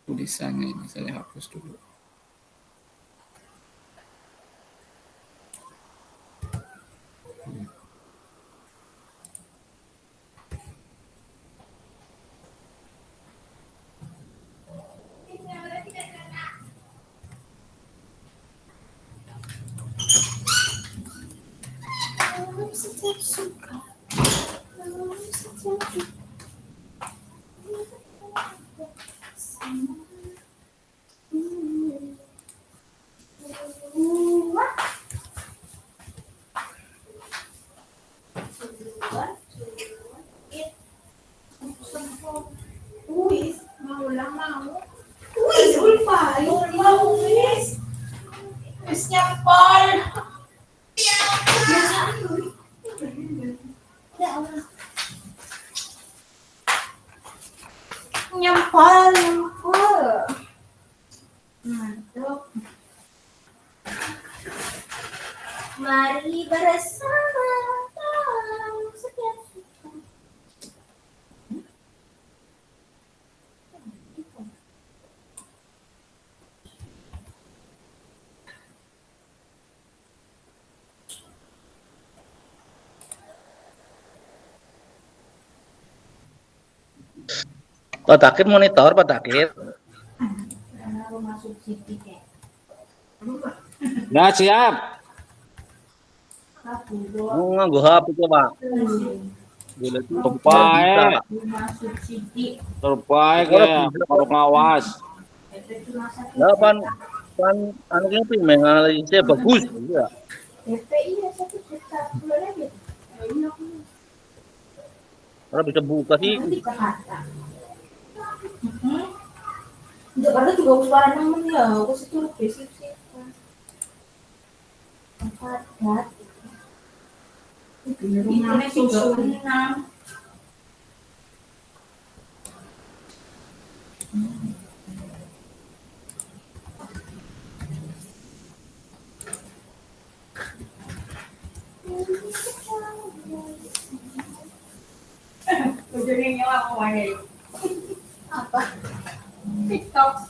tulisannya, ini saya hapus dulu. Nyempol. Mantap. Mari bersama dalam setiap suka. Pak Takir monitor, Pak Takir. Karena aku masuk sini kayak. Nah, siap. Aku doang. Mau nganggo HP itu, Pak. Terbaik. Masuk sini. Terbaik ya, baru ngawas. Ya, pan anaknya tuh menganalisisnya bagus ya. DPI ya 1 juta bulan aja. Kalau bisa buka sih. Di Jakarta. Jakarta juga suara nemen ya, aku situ basic sih. Padat. Ini susun 6. Ujungnya apa lagi? Apa? TikTok.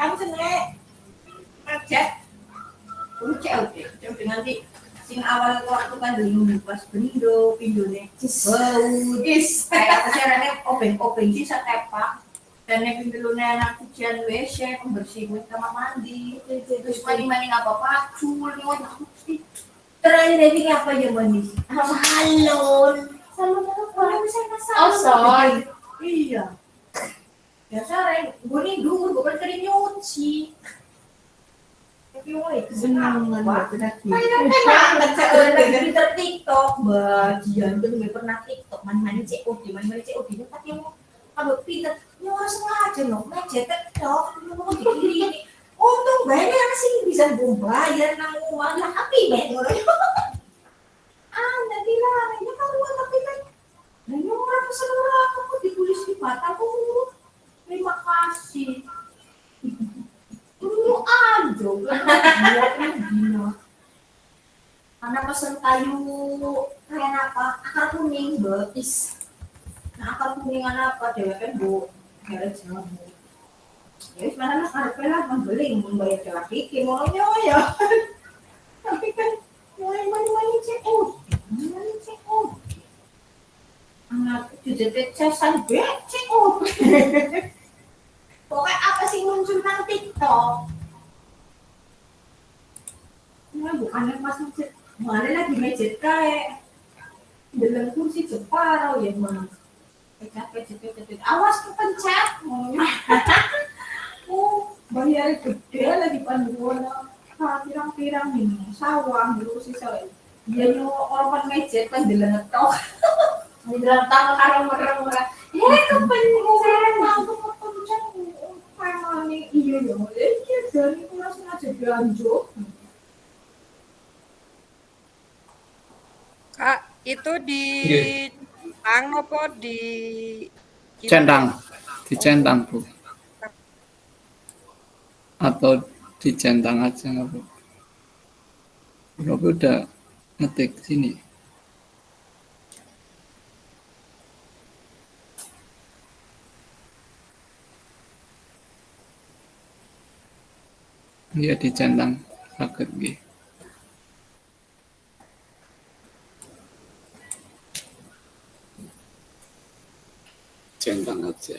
Kamu seneng ngechat? Lu cek nanti sing awal waktu kan dulu pas belindo pindone bau kayak kesiarannya obeng sih setepak dan yang pindone anak cucian WC pembersih kamar mandi terus mandi apa pacul nyuwun aku sih terakhir ini apa aja mandi salon kalau bisa salon iya biasa gue nih dulu bukan kering nyuci. Senang banget dari TikTok bagian tuh nggak pernah TikTok mana COD tapi kalau pinter nyuruh sengaja loh meja TikTok mau dikiri untung banyak sih bisa bayar nang uang lah tapi nanti lah ini kalau tapi kan dan orang seluruh aku ditulis di mataku terima kasih. Dulu aja karena pesen kayu kayak apa akar kuning betis nah akar kuningan apa dewa kan bu gara jamu ya sebenarnya ada lah membeli membayar jalan kiki maunya ya tapi kan mulai COD anak jadi cesan becek oh. Pokoknya apa sih muncul nang TikTok? Nah, bukannya pas masjid, mana lagi masjid kayak dalam kursi Jepara ya mas. Pencet. Awas kepencet. Oh, bayar gede lagi panduan. Pirang-pirang ini sawah dulu sih saya. Dia nyu orang masjid kan dalam tok. Di dalam tangan karo merem-merem. Kepencet mau kepencet. Ini iya ya. Iya dari kurang sengaja belanja. Kak, itu di apa di Centang, dicentang Bu. Atau dicentang aja nggak Bu? Berapa udah ngetik sini. Iya dicentang sakit gitu. Centang aja.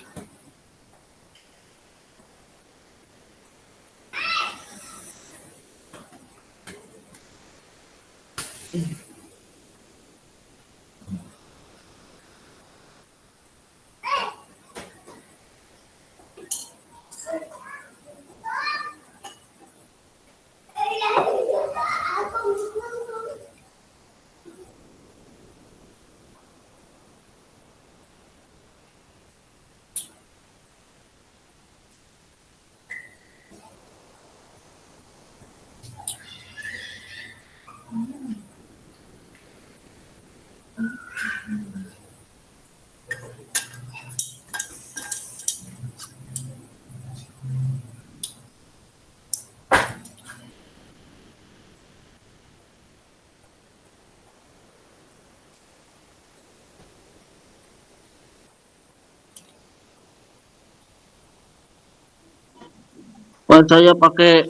Kalau saya pakai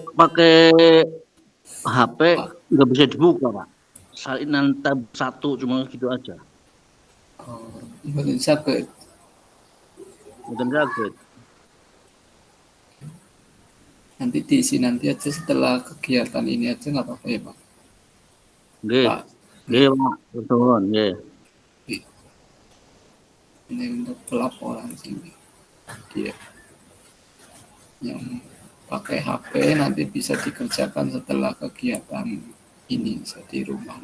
HP nggak bisa dibuka Pak. Salinan tab 1 cuma gitu aja. Oh, boleh sakit. Bukan sakit. Nanti diisi nanti aja setelah kegiatan ini aja nggak apa-apa ya Pak. Nggih. Pak, Nggih Pak, betul nggih. ini untuk pelaporan sini. Dia yang pakai HP nanti bisa dikerjakan setelah kegiatan ini di rumah.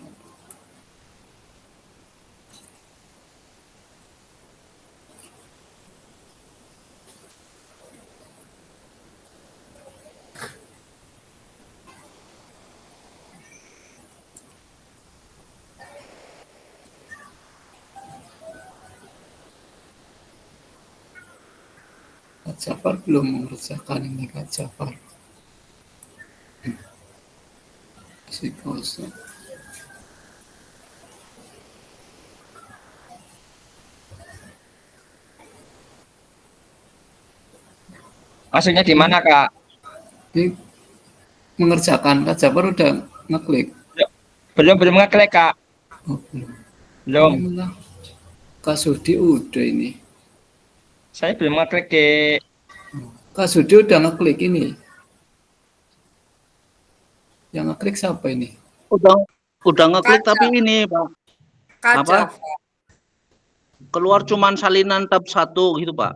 Kak Jafar belum mengerjakan ini Kak Jafar. Si kosong. Maksudnya di mana Kak? Ini mengerjakan Kak Jafar udah ngeklik. Belum ngeklik Kak. Oh, belum. Belum. Alhamdulillah. Kak Sudi udah ini. Saya belum ngeklik di Kak Sudi udah ngeklik ini. Yang ngeklik siapa ini? Udah ngeklik Kaca. tapi ini Pak. kaca. Apa? Keluar cuman salinan tab 1 gitu Pak.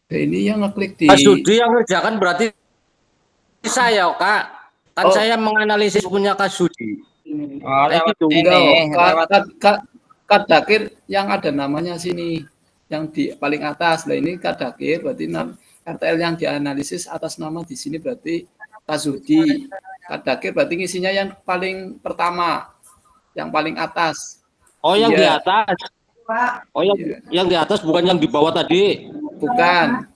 Ini yang ngeklik di Pak Sudi yang ngerjakan berarti saya Kak. Kan Oh. saya menganalisis punya Kak Sudi. lewat gitu. ini, lewat Kak Dakir yang ada namanya sini. Yang di paling atas. Nah ini Kak Dakir berarti RTL yang dianalisis atas nama di sini berarti Kak Sudi. Kak Dakir berarti ngisinya yang paling pertama. Yang paling atas. Oh yang Iya. di atas. Oh yang di atas bukan yang di bawah tadi. Bukan.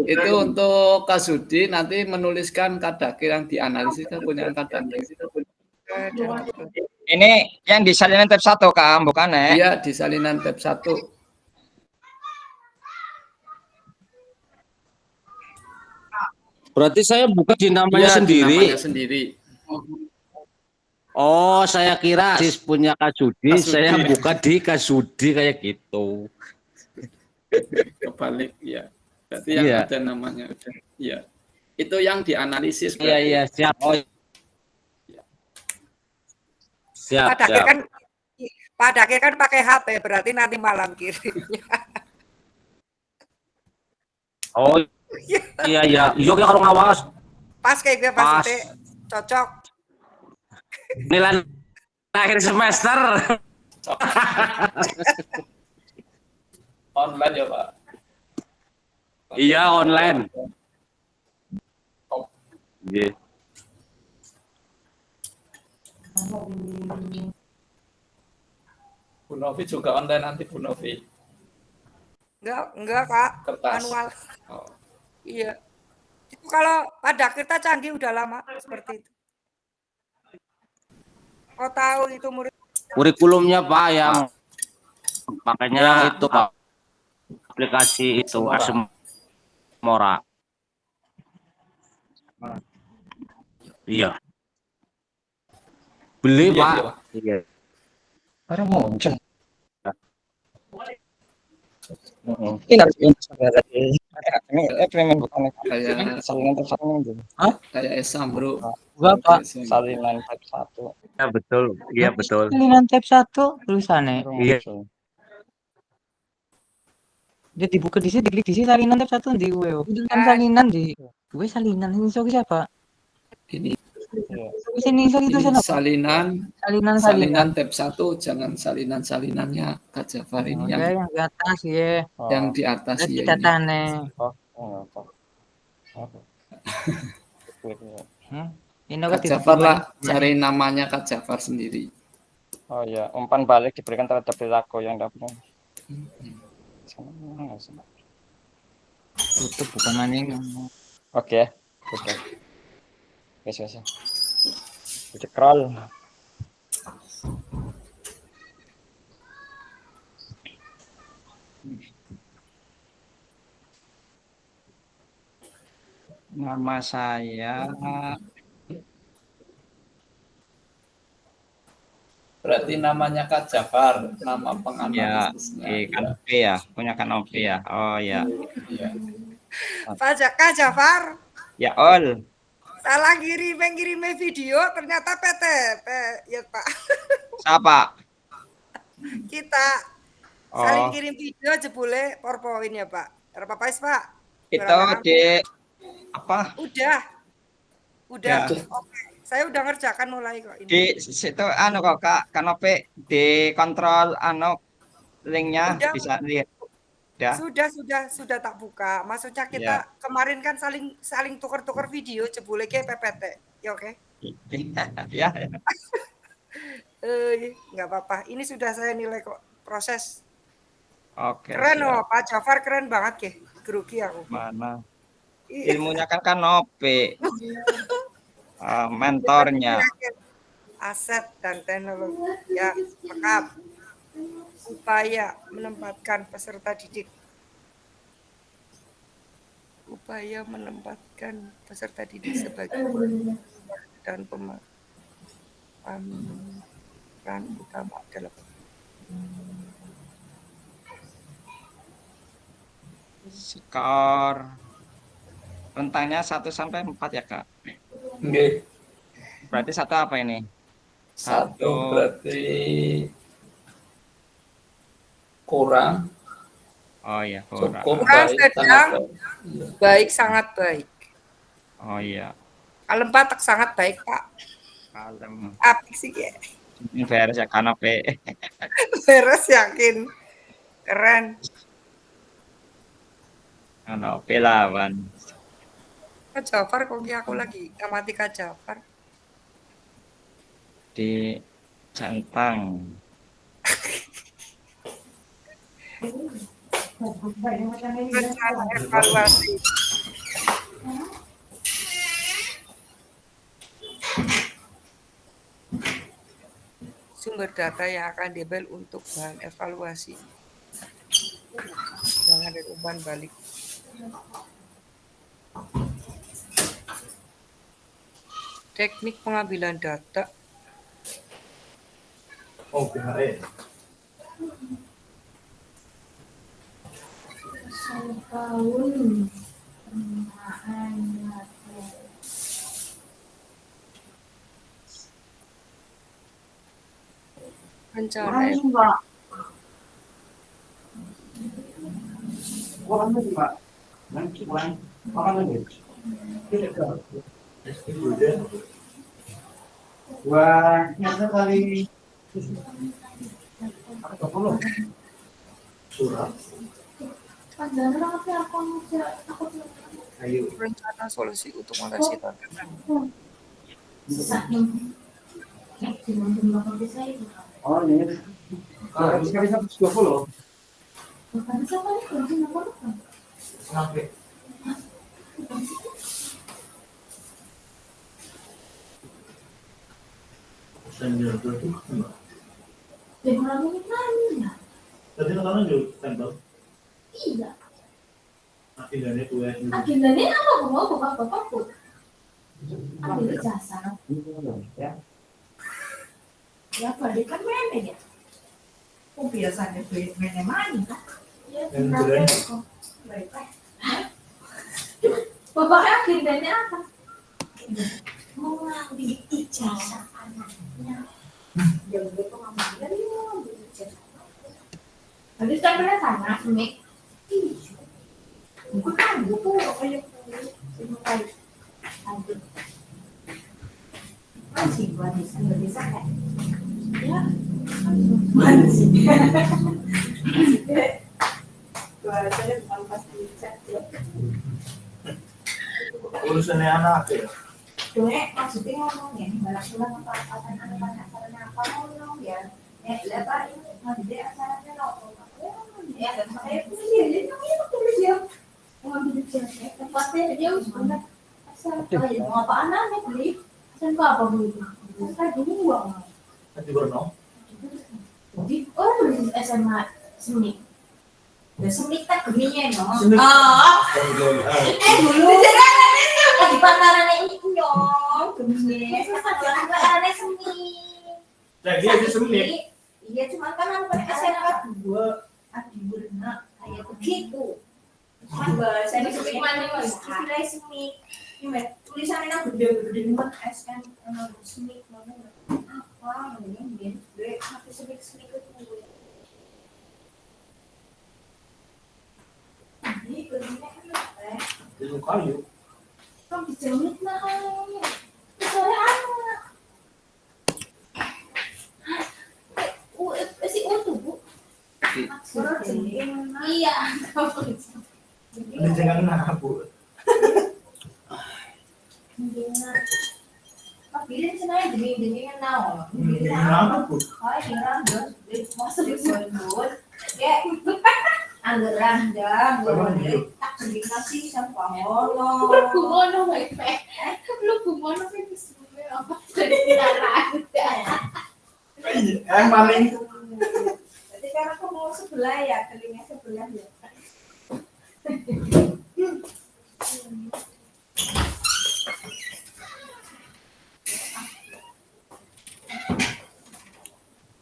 Itu untuk Kak Sudi nanti menuliskan Kak Dakir yang dianalisis kan punya Kak Dakir. ini yang di salinan tab 1 Kak, bukan ya? Iya di salinan tab 1. Berarti saya buka di namanya Iya, di sendiri. namanya sendiri. Oh, saya kira sis punya kasudi, Kasudi. saya buka di kasudi kayak gitu. Kebalik ya. Berarti yang Iya. ada namanya udah. Iya. Itu yang dianalisis Iya, berarti. iya, siap. Oh, siap, Pada akhir siap. kan pakai HP, berarti nanti malam kirimnya. Oh, iya, iya. Iya, kita kalau ngawas. Pas kayak gue Pas. pasti cocok. Nilai akhir semester. Online ya, Pak. Iya, online. Iya. Bu Novi juga online nanti Bu Novi. Enggak Kak, Kertas. manual. Oh. Iya. Itu kalau pada kita canggih udah lama seperti itu. Kau tahu itu murid Kurikulumnya Pak yang pakainya itu Pak. Aplikasi itu Asemora. Iya. Beli Iya, Pak. iya. Iya. Baru muncul. Ini harus ini eksperimen bukan Kayak salinan tab 1 kayak Esam, Bro. Enggak, Pak. salinan tab 1 Ya betul. Iya betul. Salinan tab 1 tulisannya. baru Iya. muncul. Dia dibuka di sini, diklik di sini salinan tab 1 di gue. Kan salinan di gue salinan ini siapa? Ini Di sini itu ini sana. salinan Salinan. tab 1, jangan salinan-salinannya Kak Jafar ini Ya, yang di atas ya. Oh, yang di atas Ada ya ini. datanya. Ini Kak kan Jafar lah, cari namanya Kak Jafar sendiri. Oh ya, umpan balik diberikan terhadap perilaku yang dapat. tutup bukan maning. Oke, oke. Wes. Scroll. Nama saya Berarti namanya Kak Jafar, nama ya penganalisisnya. di Kanopi ya, punya Kanopi ya. Oh ya. Iya. Kak Jafar. Ya Ol. Salah kirim video ternyata PTP ya Pak. Siapa? Kita Oh. saling kirim video jebule PowerPoint ya Pak. Apa Pak? Itu Berapa? di apa? Udah. Ya. Oke. Saya udah ngerjakan mulai kok ini. Di situ anu kok Kak, Kanopi di kontrol anu linknya Udah. bisa lihat. Ya. Sudah tak buka. Maksudnya kita kemarin kan saling tuker-tuker video jebule ke PPT. Ya oke. Ya. Nggak apa-apa. Ini sudah saya nilai kok proses. Oke. Keren siap. loh, Pak Jafar keren banget ke. Grogi aku. Mana? Iya. Ilmunya kan Kanopi. Mentornya. Aset dan teknologi ya lengkap. Upaya menempatkan peserta didik. Upaya menempatkan peserta didik sebagai dan pemeran utama dalam Skor rentangnya 1 sampai 4 ya Kak. Oke. Berarti 1 apa ini? 1 berarti kurang. Oh iya, kurang. Cukup Kurang, baik, sedang. sangat baik. baik, sangat baik. Oh iya. Kalau 4 sangat baik Pak. Kalem. Apik sih ya. Ini beres ya Kanopi. Beres yakin. Keren. Kanopi lawan. Kak Jafar kok aku lagi amati Kak Jafar. Di centang. Rencana evaluasi. Sumber data yang akan diambil untuk bahan evaluasi. Jangan ada umpan balik. Teknik pengambilan data. Oh, PHE. Tahun Rencana ya. Mbak. Orang lagi, Pak. Nanti, Bang. Orang lagi. Wah, nyata kali. Surat. Ayo. Rencana solusi untuk mengatasi tantangan. Oh, ini. Ah, sekali 120. Sampai. Sendiri itu. Tadi kan juga tempel. Iya. Akhirnya gue. Agendanya apa mau bapak-bapakku? Ambil jasa. Ya, balik kan mana ya? Oh, biasanya mana mana kan? Ya, baik-baik. Bapaknya agendanya apa? Mau ngambil ijazah anaknya. Ya udah kok ngambil dari ngambil ijazah. Habis kan pernah tanya, Mek. Iya. Bukan kan, buku kayak kayak aduh. Masih buat bisa kan? Ya. Masih. Bahasanya bukan pasti bisa. Urusannya anak ya. Maksudnya ngomongnya, balak-balak apa anak-anak acaranya apa ngomong ya. Apa ini ngomongnya acaranya ngomong. Ya, dan saya punya jadi namanya tulis ya. Ngambil ijazah, tempatnya dia udah asal kayak mau apa anaknya beli, asal apa beli. Asal gini uang. Nanti berenang. Jadi, oh tulis SMA seni. Ya seni tak geminya no. Seni. Dulu di pantaran ini nyong geminya. Pantaran seni. Jadi itu seni. Iya, cuma kan aku SMA 2 di Burna kayak begitu. Bahasa ini mana istilah seni. Ini tulisannya yang gede-gede banget SM seni mana apa namanya dia aku seni itu. Ini kerjanya apa? Itu kayu. Kan dijemit lah. Sore anak. Si Utu, Bu. Iya. Ini jangan nak bu. Pilih sebenarnya demi kenal. Kenapa bu? Oh, ini masuk di Bandung. Ya, anggaran dah, tak dikasih sama Allah. Lu gumono baik-baik. Lu gumono itu sebenarnya apa? Jadi Yang paling Jadi karena aku mau sebelah ya, telinga sebelah ya.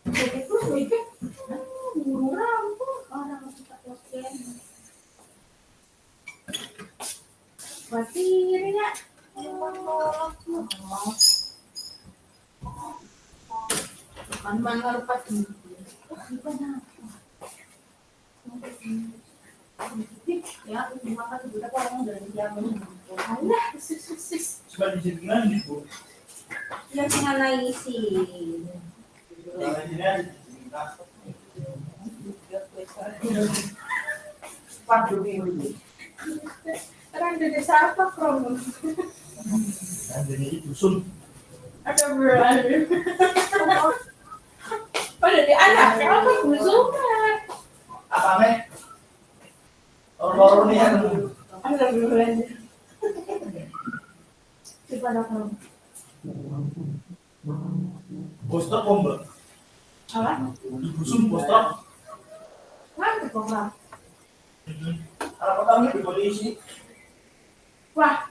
Jadi itu mikir, buru rambut orang suka loken. Batirnya, mana lupa tuh. Ya, makan juga orang dari jam ini. Alah, sis. cuma di sini lagi bu. Yang mana isi? Kalau di sini ada. Orang dari siapa krom? Ada di dusun. Ada berani. Pada di anak, kenapa bersuka? Apa meh? Orang-orang ini yang Ada berani. Kepada krom. poster kombo. Apa? Di dusun poster. Mana krom? Kalau pertama di polisi. Wah.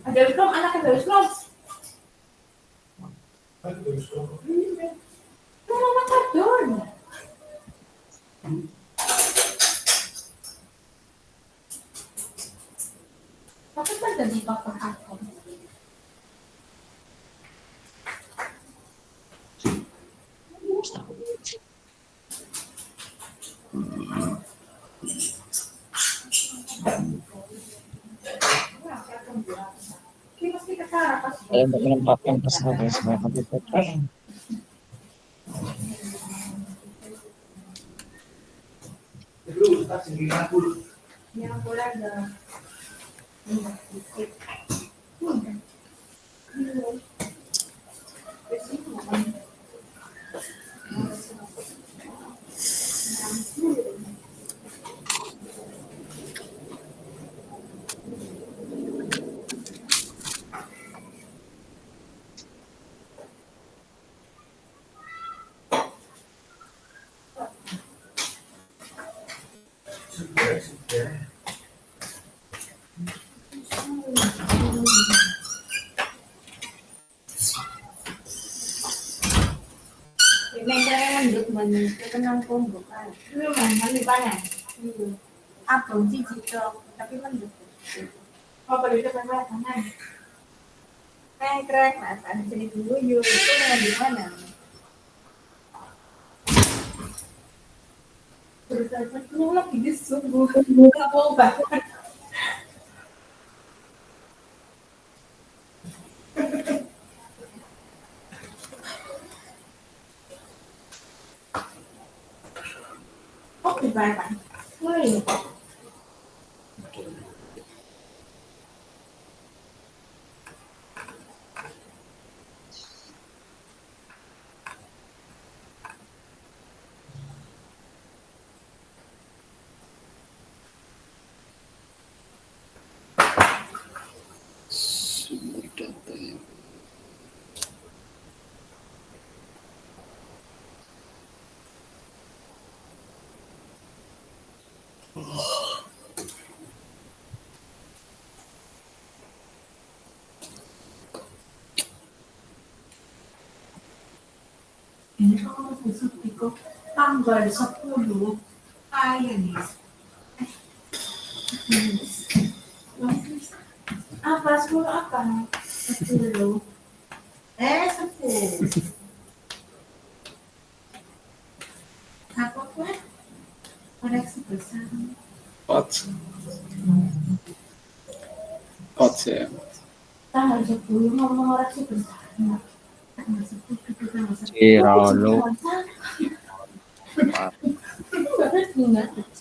Ada krom, anak ada krom. Mama kadon. Tapi kan jadi bapak aku. Kita mesti ke sana pas. Saya untuk menempatkan pesan sebagai komputer. Itu tak sendiri aku. Yang boleh ada. Memang mendut menang pembukaan. Lu mana di mana? Abang sih cicok, tapi mendut. Oh, pada itu memang tangan. Krek, mas, ada sini dulu yuk. Itu dengan di mana? Terus aja, lu lagi disungguh. Gak mau banget. Oh, di mana? Woi. Sumber data yang Ini kalau besok itu tanggal 10 kayaknya. Apa 10 apa? 10. 10. Apa kan? Koreksi bersama. pot. Pot ya. Tanggal 10 ngomong koreksi bersama. Tanggal 10 itu tanggal 10. Cirolo.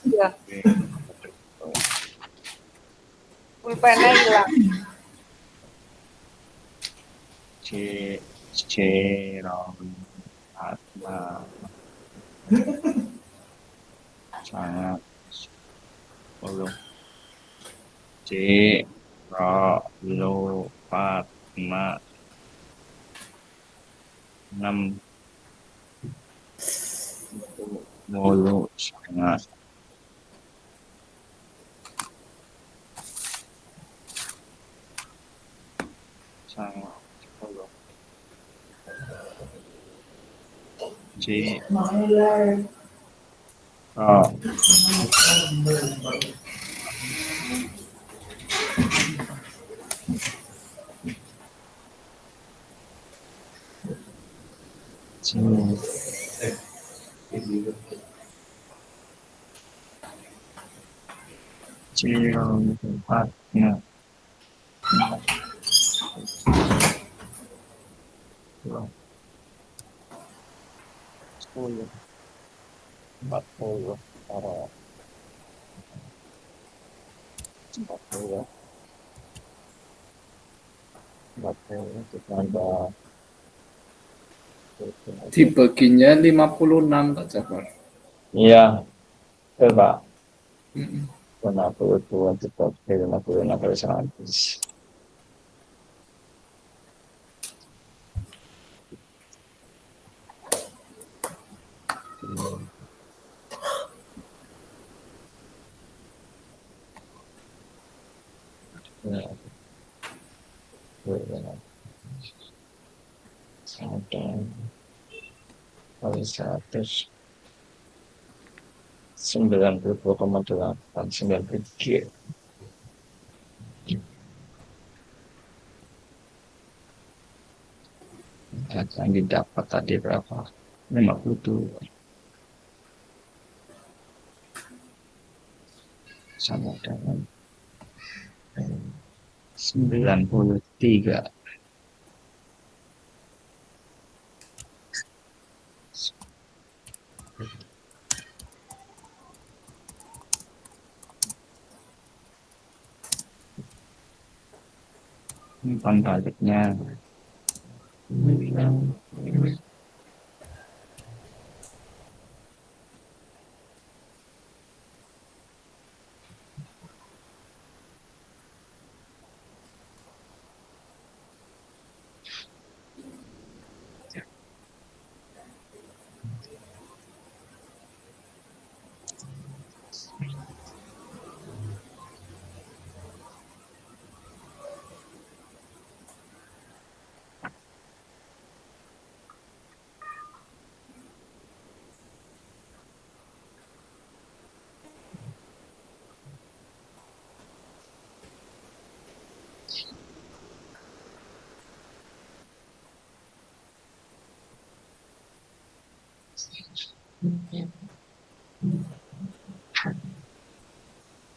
Iya. Pulpennya hilang. Cirolo. Sangat 10. Cirolo 4 5 6 mulu sangat sangat 10 Cirolo 4 5 10 40 40 ditambah Dibaginya 56 Kak Jafar. iya coba Mm-mm. 52 dibagi 56 kali 100. Ya. Ada kali 192,893. Yang didapat tadi berapa? 52. Sama dengan 93. Umpan baliknya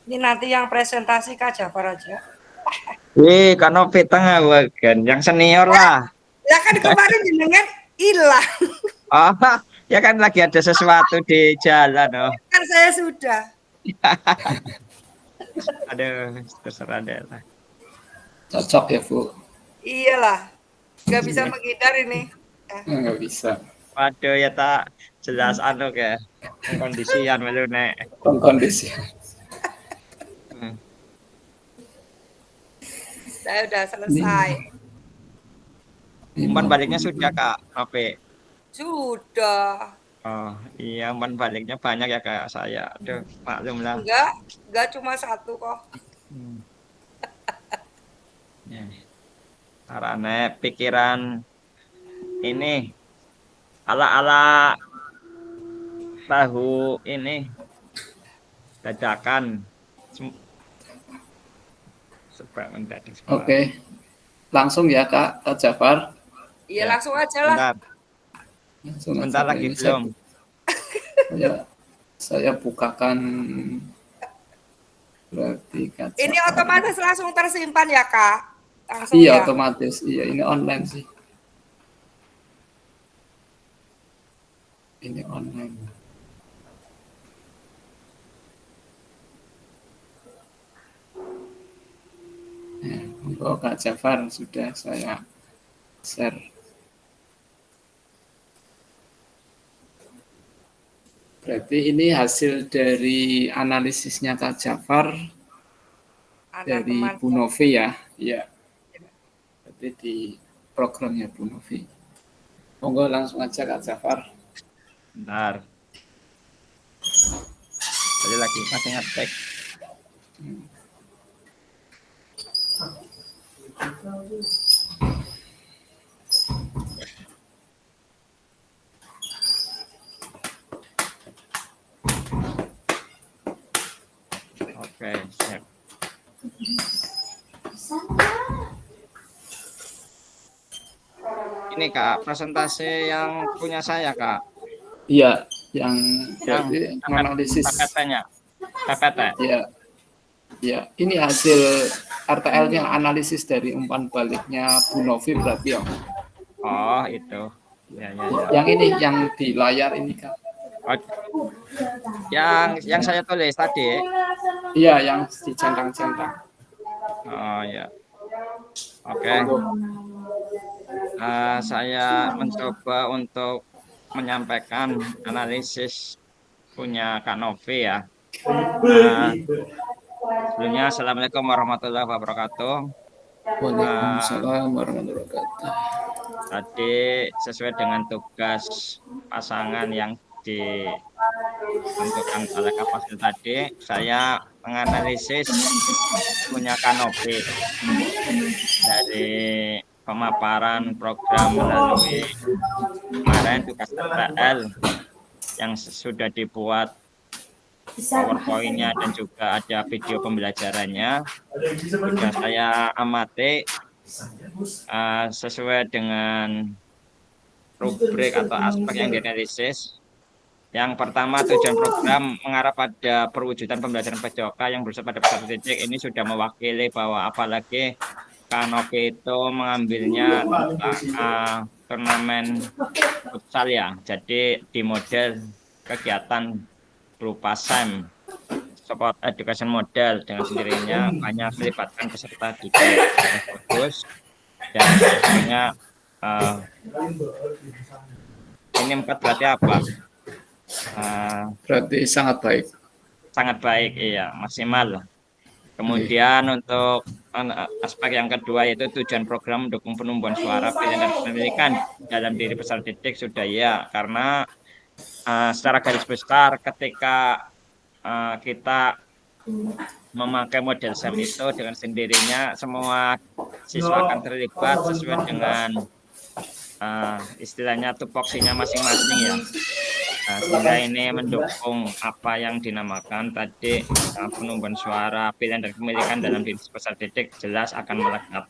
Ini nanti yang presentasi Kak Jafar aja. karena tengah bagian yang senior lah. Ya kan kemarin jenengan hilang. Oh, ya kan lagi ada sesuatu di jalan. Oh. Kan saya sudah. Aduh, terserah deh lah. Cocok ya, Bu? Iyalah. Nggak bisa menghindar ini. Nggak bisa. Waduh, ya tak jelas anu ke kondisian melu nek. Kondisi. Saya udah selesai. Umpan baliknya sudah Kak, Novi. Sudah. Oh iya, umpan baliknya banyak ya Kak saya. Aduh, maklum lah. Enggak cuma satu kok. Ya. Karena pikiran ini ala-ala tahu ini dadakan. Sebab mendadak. Oke. Langsung ya Kak Jafar. Iya, Ya. langsung aja lah. Bentar lagi belum. Saya bukakan berarti Kak Jafar. Ini otomatis langsung tersimpan ya, Kak? Langsung Iya, ya? otomatis. Iya, ini online sih. Ini online. Untuk Kak Jafar sudah saya share. Berarti ini hasil dari analisisnya Kak Jafar dari Bu Novi ya. Iya. Berarti di programnya Bu Novi. Monggo langsung aja Kak Jafar. Bentar. Tadi lagi masih ngetek. Oke, siap. Ini Kak, presentasi yang punya saya Kak. Iya, yang berarti analisis. PPT-nya. PPT. Iya. Ya, ini hasil RTL-nya analisis dari umpan baliknya Bu Novi berarti ya. Oh, itu. Ya. Yang ini yang di layar ini Kak. Oh, yang saya tulis tadi. Iya, yang dicentang-centang. Oh ya. Oke. Saya mencoba untuk menyampaikan analisis punya Kak Novi ya. Sebelumnya, Assalamualaikum warahmatullahi wabarakatuh. Waalaikumsalam warahmatullahi wabarakatuh. Tadi sesuai dengan tugas pasangan yang ditentukan oleh Kapasel tadi, saya menganalisis punya Kak Novi dari pemaparan program melalui kemarin tugas TPL yang sudah dibuat PowerPoint-nya dan juga ada video pembelajarannya. Sudah saya amati sesuai dengan rubrik atau aspek yang dianalisis. Yang pertama, tujuan program mengarah pada perwujudan pembelajaran PJOK yang berusaha pada satu titik. Ini sudah mewakili bahwa apalagi Kanopi itu mengambilnya tentang turnamen futsal ya. Jadi di model kegiatan berupa SEM, Support Education Model, dengan sendirinya banyak melibatkan peserta didik bagus dan sebetulnya ini 4 berarti apa? Berarti sangat baik. Sangat baik, iya, maksimal. Kemudian untuk aspek yang kedua yaitu tujuan program mendukung penumbuhan suara, pilihan dan pendidikan dalam diri peserta didik sudah ya, karena secara garis besar ketika kita memakai model SEM itu dengan sendirinya semua siswa akan terlibat sesuai dengan istilahnya tupoksinya masing-masing ya. Sehingga ini mendukung apa yang dinamakan tadi penumbuhan suara, pilihan dan kepemilikan dalam diri peserta didik jelas akan melekat.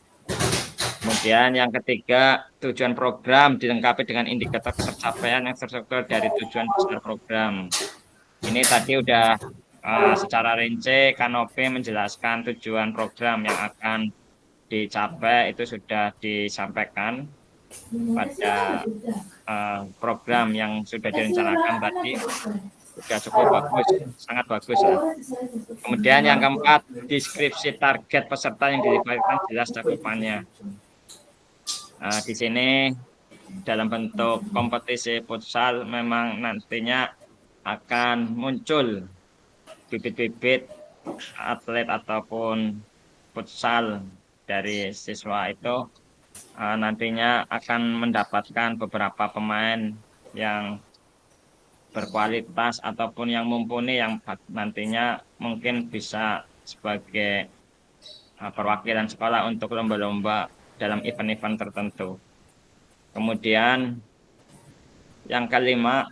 Kemudian yang ketiga, tujuan program dilengkapi dengan indikator pencapaian yang terstruktur dari tujuan besar program. Ini tadi udah secara rinci Kanopi menjelaskan tujuan program yang akan dicapai, itu sudah disampaikan pada program yang sudah direncanakan tadi, sudah cukup bagus, sangat bagus ya. Kemudian yang keempat, deskripsi target peserta yang dilibatkan jelas cakupannya. Di sini dalam bentuk kompetisi futsal memang nantinya akan muncul bibit-bibit atlet ataupun futsal dari siswa itu nantinya akan mendapatkan beberapa pemain yang berkualitas ataupun yang mumpuni yang nantinya mungkin bisa sebagai perwakilan sekolah untuk lomba-lomba dalam event-event tertentu. Kemudian yang kelima,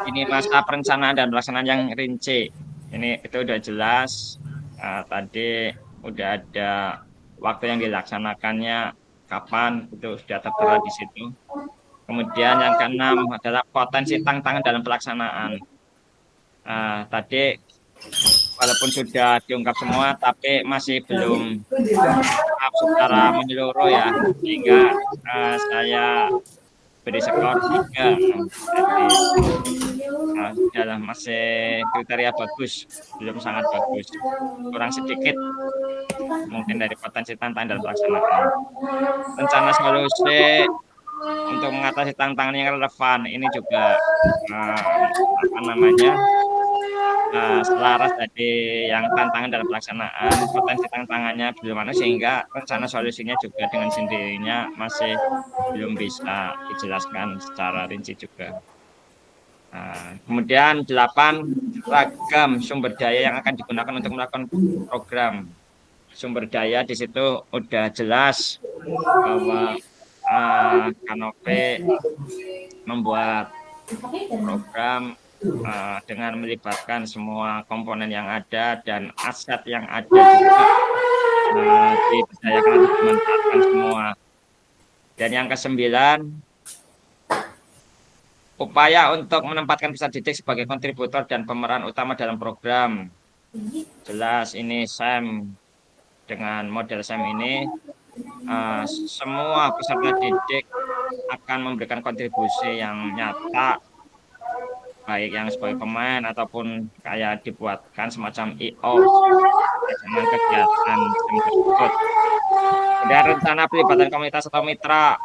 ini masa perencanaan dan pelaksanaan yang rinci. Ini itu udah jelas. Tadi udah ada waktu yang dilaksanakannya kapan, itu sudah tertera di situ. Kemudian yang keenam adalah potensi tantangan dalam pelaksanaan. Tadi walaupun sudah diungkap semua, tapi masih belum secara menyeluruh ya, sehingga saya beri skor 3. Jadi dalam masih kriteria bagus, belum sangat bagus, kurang sedikit mungkin dari potensi tantangan dalam pelaksanaan. Rencana solusi untuk mengatasi tantangan yang relevan ini juga selaras dari yang tantangan dalam pelaksanaan, potensi tantangannya belum ada, sehingga rencana solusinya juga dengan sendirinya masih belum bisa dijelaskan secara rinci juga. Kemudian 8, ragam sumber daya yang akan digunakan untuk melakukan program. Sumber daya di situ udah jelas bahwa Kanopi membuat program dengan melibatkan semua komponen yang ada dan aset yang ada juga diberdayakan untuk dimanfaatkan semua. Dan yang ke-9, upaya untuk menempatkan peserta didik sebagai kontributor dan pemeran utama dalam program. Jelas ini SEM, dengan model SEM ini semua peserta didik akan memberikan kontribusi yang nyata, baik yang sebagai pemain ataupun kayak dibuatkan semacam I.O. dengan kegiatan tersebut. Kemudian rencana pelibatan komunitas atau mitra,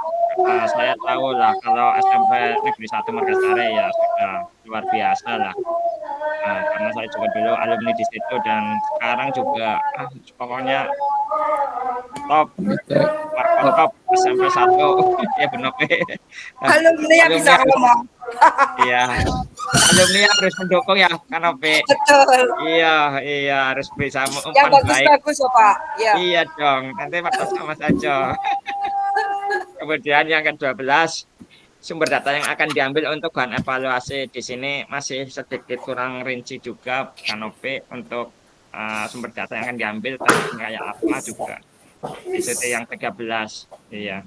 saya tahu lah kalau SMP Negeri 1 Margasari ya sudah luar biasa lah. Karena saya juga dulu alumni di situ dan sekarang juga pokoknya top SMP 1 ya benar. Alumni yang bisa ngomong. Iya, alumni yang harus mendukung ya Kanopi. Betul. Iya, harus bisa Yang umpan baik. bagus-bagus ya Pak. Ya. Iya dong, nanti pada sama saja. Kemudian yang ke-12, sumber data yang akan diambil untuk bahan evaluasi. Di sini masih sedikit kurang rinci juga Kanopi untuk sumber data yang akan diambil, tapi kayak apa juga. Di situ yang 13, iya.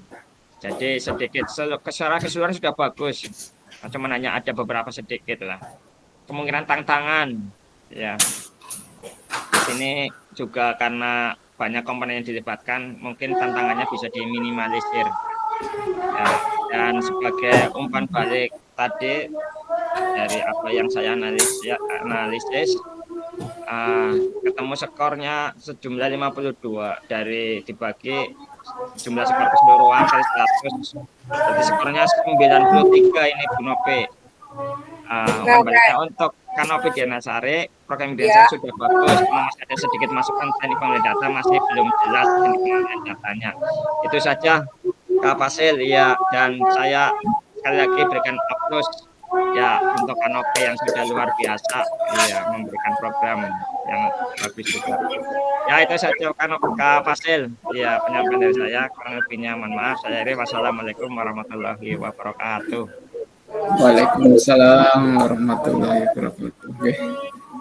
Jadi sedikit secara keseluruhan sudah bagus. Cuma hanya ada beberapa sedikit lah. Kemungkinan tantangan, ya. Di sini juga karena banyak komponen yang dilibatkan, mungkin tantangannya bisa diminimalisir. Ya, dan sebagai umpan balik tadi dari apa yang saya analisis ketemu skornya sejumlah 52 dari dibagi jumlah skor keseluruhan kali 100. Jadi skornya 93 ini Bu Nopi. Umpan baliknya untuk Kanopi Dianasari, program Dianasari sudah bagus, masih ada sedikit masukan teknik pengolahan data masih belum jelas teknik pengolahan datanya. Itu saja Kak Fasil, ya, dan saya sekali lagi berikan aplaus ya untuk Kanopi yang sudah luar biasa, ya, memberikan program yang bagus juga. Ya itu saja Kak Fasil, ya penyampaian dari saya, kurang lebihnya mohon maaf. Saya akhiri, wassalamualaikum warahmatullahi wabarakatuh. Waalaikumsalam warahmatullahi wabarakatuh. Oke.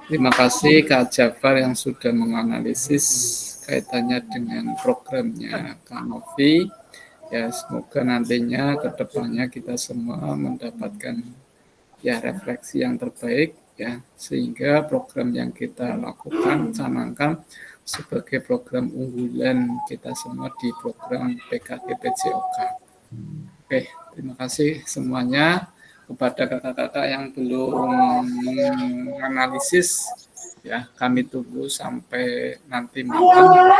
Terima kasih Kak Jafar yang sudah menganalisis kaitannya dengan programnya Kanopi. Ya, semoga nantinya ke depannya kita semua mendapatkan ya refleksi yang terbaik ya, sehingga program yang kita lakukan canangkan sebagai program unggulan kita semua di program PKG-PJOK. Oke, terima kasih semuanya. Kepada kakak-kakak yang belum menganalisis, ya kami tunggu sampai nanti malam.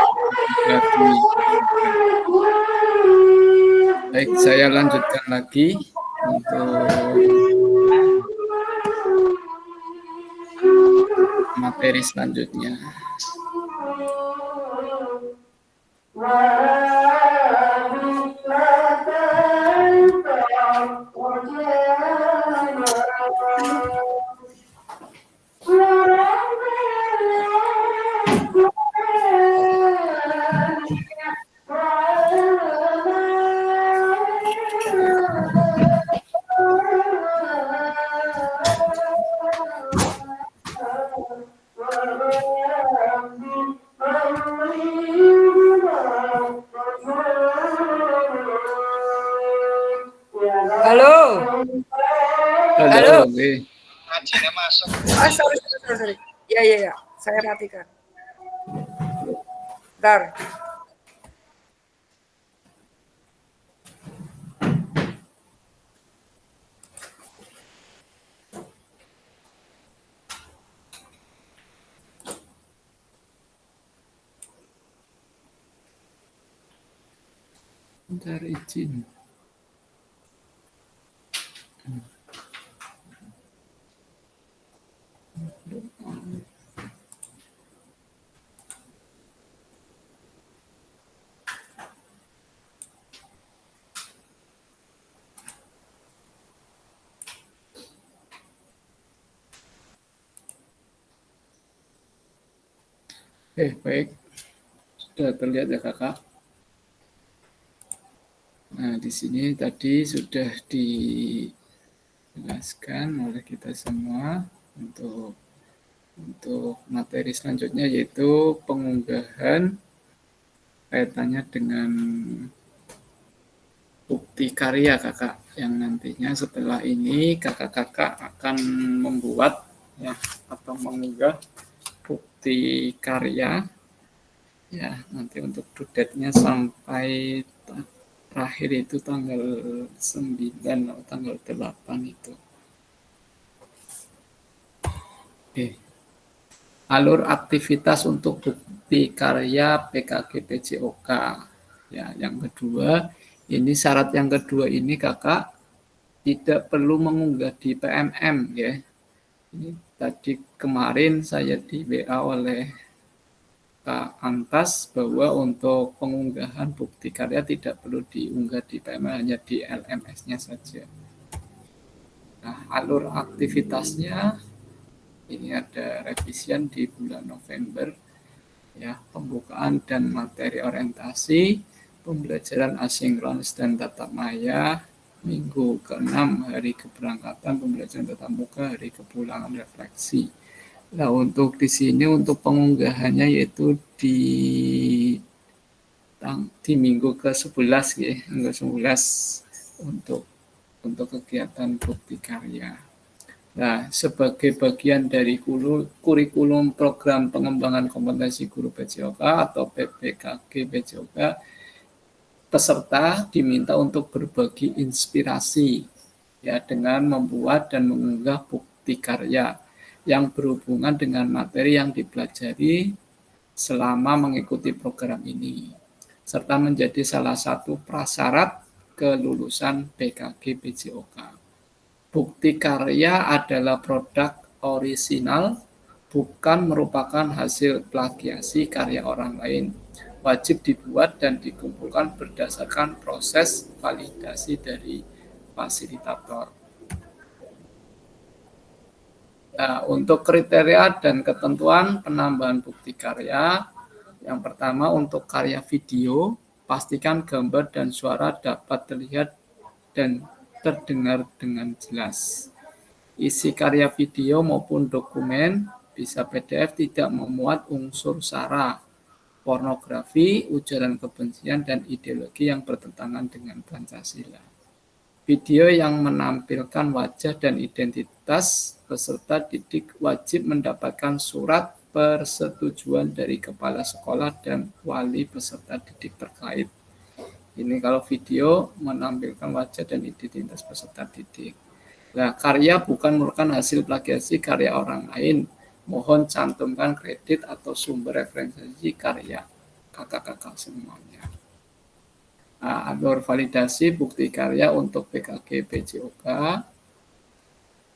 Baik, saya lanjutkan lagi untuk materi selanjutnya. Halo. Halo. Sorry. Ya. Saya matikan. Bentar. Bentar izin. Baik. Sudah terlihat ya kakak? Nah, di sini tadi sudah dijelaskan oleh kita semua untuk materi selanjutnya, yaitu pengunggahan kaitannya dengan bukti karya kakak, yang nantinya setelah ini kakak-kakak akan membuat ya atau mengunggah bukti karya ya, nanti untuk due date-nya sampai terakhir itu tanggal 9 atau tanggal 8 itu. Oke. Alur aktivitas untuk bukti karya PKG-PJOK. Ya, yang kedua, ini syarat yang kedua ini kakak tidak perlu mengunggah di PMM ya. Ini tadi kemarin saya di WA oleh Kak Antas bahwa untuk pengunggahan bukti karya tidak perlu diunggah di PMM, hanya di LMS-nya saja. Nah, alur aktivitasnya ini ada revisian di bulan November, ya, pembukaan dan materi orientasi, pembelajaran asinkronus dan tatap maya, minggu ke-6 hari keberangkatan, pembelajaran tatap muka, hari kepulangan refleksi. Nah, untuk di sini untuk pengunggahannya yaitu di minggu ke-11 ya, minggu 11 untuk kegiatan bukti karya. Nah, sebagai bagian dari kurikulum program pengembangan kompetensi guru PJOK atau PPKG PJOK, peserta diminta untuk berbagi inspirasi ya dengan membuat dan mengunggah bukti karya yang berhubungan dengan materi yang dipelajari selama mengikuti program ini, serta menjadi salah satu prasyarat kelulusan PKG PJOK. Bukti karya adalah produk orisinal, bukan merupakan hasil plagiasi karya orang lain. Wajib dibuat dan dikumpulkan berdasarkan proses validasi dari fasilitator. Nah, untuk kriteria dan ketentuan penambahan bukti karya, yang pertama untuk karya video, pastikan gambar dan suara dapat terlihat dan terdengar dengan jelas. Isi karya video maupun dokumen bisa PDF tidak memuat unsur sara, pornografi, ujaran kebencian, dan ideologi yang bertentangan dengan Pancasila. Video yang menampilkan wajah dan identitas peserta didik wajib mendapatkan surat persetujuan dari kepala sekolah dan wali peserta didik terkait. Ini kalau video menampilkan wajah dan identitas peserta didik. Nah, karya bukan merupakan hasil plagiasi karya orang lain. Mohon cantumkan kredit atau sumber referensi karya kakak-kakak semuanya. Nah, alur validasi bukti karya untuk PKG PJOK.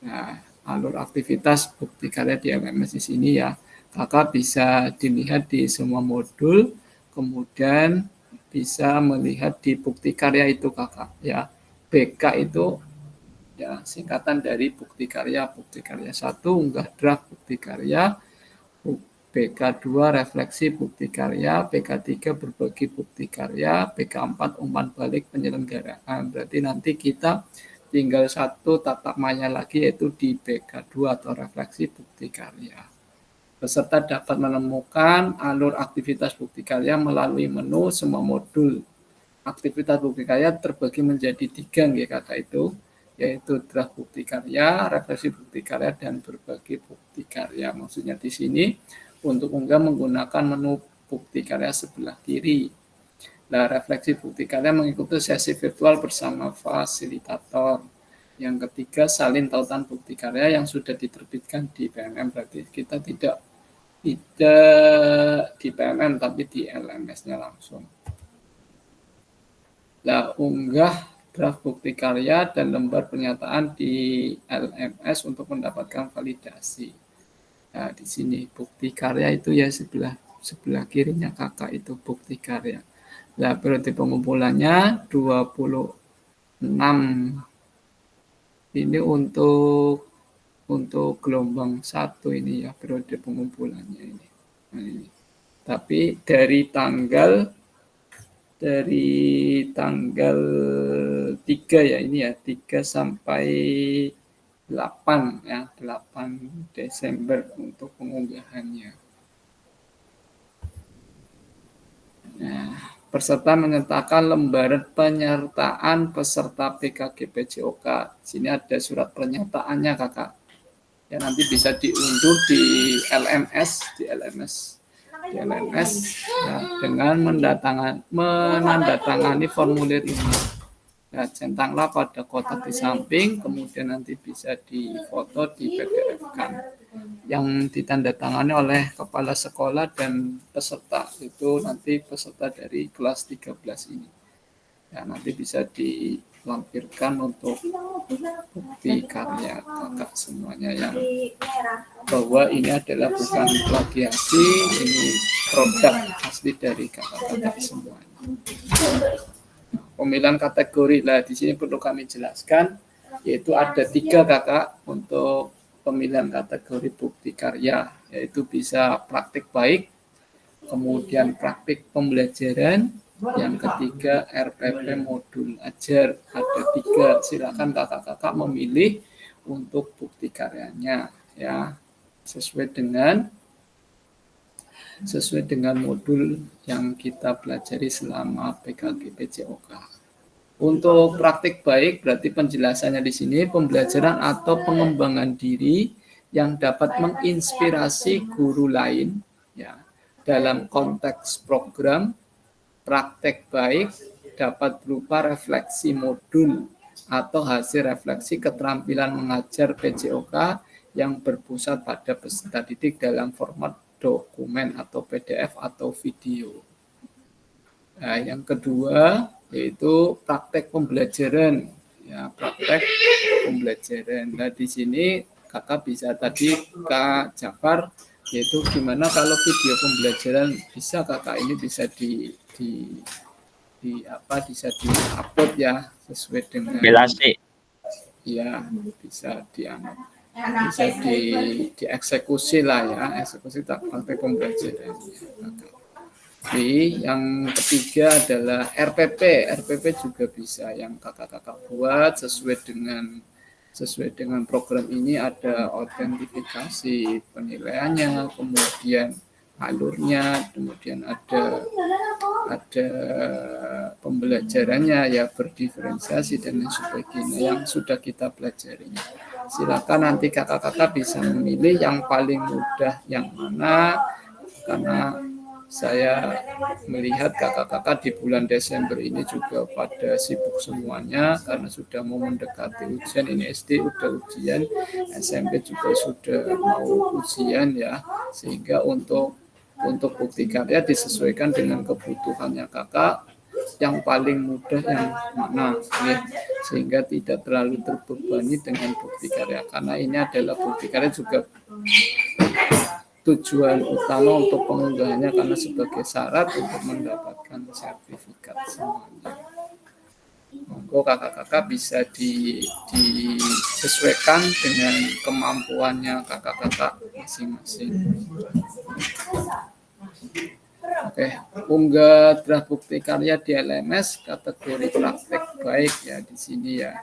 Nah, alur aktivitas bukti karya di LMS di sini ya. Kakak bisa dilihat di semua modul, kemudian bisa melihat di bukti karya itu kakak ya. BK itu ya singkatan dari bukti karya 1 unggah draft bukti karya, BK2 refleksi bukti karya, BK3 berbagi bukti karya, BK4 umpan balik penyelenggaraan. Berarti nanti kita tinggal satu tatap maya lagi yaitu di BK2 atau refleksi bukti karya. Peserta dapat menemukan alur aktivitas bukti karya melalui menu semua modul. Aktivitas bukti karya terbagi menjadi 3 kakak itu, yaitu draft bukti karya, refleksi bukti karya, dan berbagi bukti karya. Maksudnya di sini untuk unggah menggunakan menu bukti karya sebelah kiri. Nah, refleksi bukti karya mengikuti sesi virtual bersama fasilitator. Yang ketiga, salin tautan bukti karya yang sudah diterbitkan di PMM. Berarti kita tidak di PMM tapi di LMS-nya langsung. Nah, unggah draft bukti karya dan lembar pernyataan di LMS untuk mendapatkan validasi. Nah, di sini bukti karya itu ya sebelah kirinya kakak itu bukti karya. Nah, periode pengumpulannya 26. Ini untuk gelombang 1 ini ya periode pengumpulannya ini. Nah, ini. Tapi dari tanggal 3 ya ini ya 3 sampai 8 ya 8 Desember untuk pengunggahannya. Nah, peserta menyertakan lembaran penyertaan peserta PKG PJOK. Sini ada surat pernyataannya kakak. Ya nanti bisa diunduh di LMS ya, dengan menandatangani formulir ini. Ya, centanglah pada kotak di samping, kemudian nanti bisa difoto, di PDF-kan. Yang ditandatangani oleh kepala sekolah dan peserta itu nanti peserta dari kelas 13 ini. Ya, nanti bisa dilampirkan untuk bukti karya kakak semuanya yang bahwa ini adalah bukan plagiasi, ini produk asli dari kakak-kakak semuanya. Pemilihan kategori lah di sini perlu kami jelaskan, yaitu ada 3 kakak untuk pemilihan kategori bukti karya, yaitu bisa praktik baik, kemudian praktik pembelajaran, yang ketiga RPP modul ajar. Ada 3. Silakan kakak-kakak memilih untuk bukti karyanya ya, sesuai dengan modul yang kita pelajari selama PKG PJOK. Untuk praktik baik berarti penjelasannya di sini pembelajaran atau pengembangan diri yang dapat menginspirasi guru lain ya dalam konteks program. Praktek baik dapat berupa refleksi modul atau hasil refleksi keterampilan mengajar PJOK yang berpusat pada peserta didik dalam format dokumen atau PDF atau video. Nah, yang kedua yaitu praktek pembelajaran. Ya, praktek pembelajaran. Nah, di sini kakak bisa tadi Kak Jafar, yaitu gimana kalau video pembelajaran bisa kakak ini bisa bisa di-upload ya sesuai dengan ya bisa dieksekusi lah ya, eksekusi praktek pembelajaran. Jadi yang ketiga adalah RPP. RPP juga bisa yang kakak-kakak buat sesuai dengan program ini. Ada autentifikasi penilaiannya, kemudian alurnya, kemudian ada pembelajarannya ya, berdiferensiasi dan lain sebagainya yang sudah kita pelajari. Silakan nanti kakak-kakak bisa memilih yang paling mudah yang mana, karena saya melihat kakak-kakak di bulan Desember ini juga pada sibuk semuanya karena sudah mau mendekati ujian. Ini SD udah ujian, SMP juga sudah mau ujian ya, sehingga untuk bukti karya disesuaikan dengan kebutuhannya kakak yang paling mudah yang mana ya, sehingga tidak terlalu terbebani dengan bukti karya, karena ini adalah bukti karya juga tujuan utama untuk pengunggahannya karena sebagai syarat untuk mendapatkan sertifikat semuanya. Monggo kakak-kakak bisa disesuaikan dengan kemampuannya kakak-kakak masing-masing. Oke, unggah draft bukti karya di LMS kategori praktek baik ya di sini ya.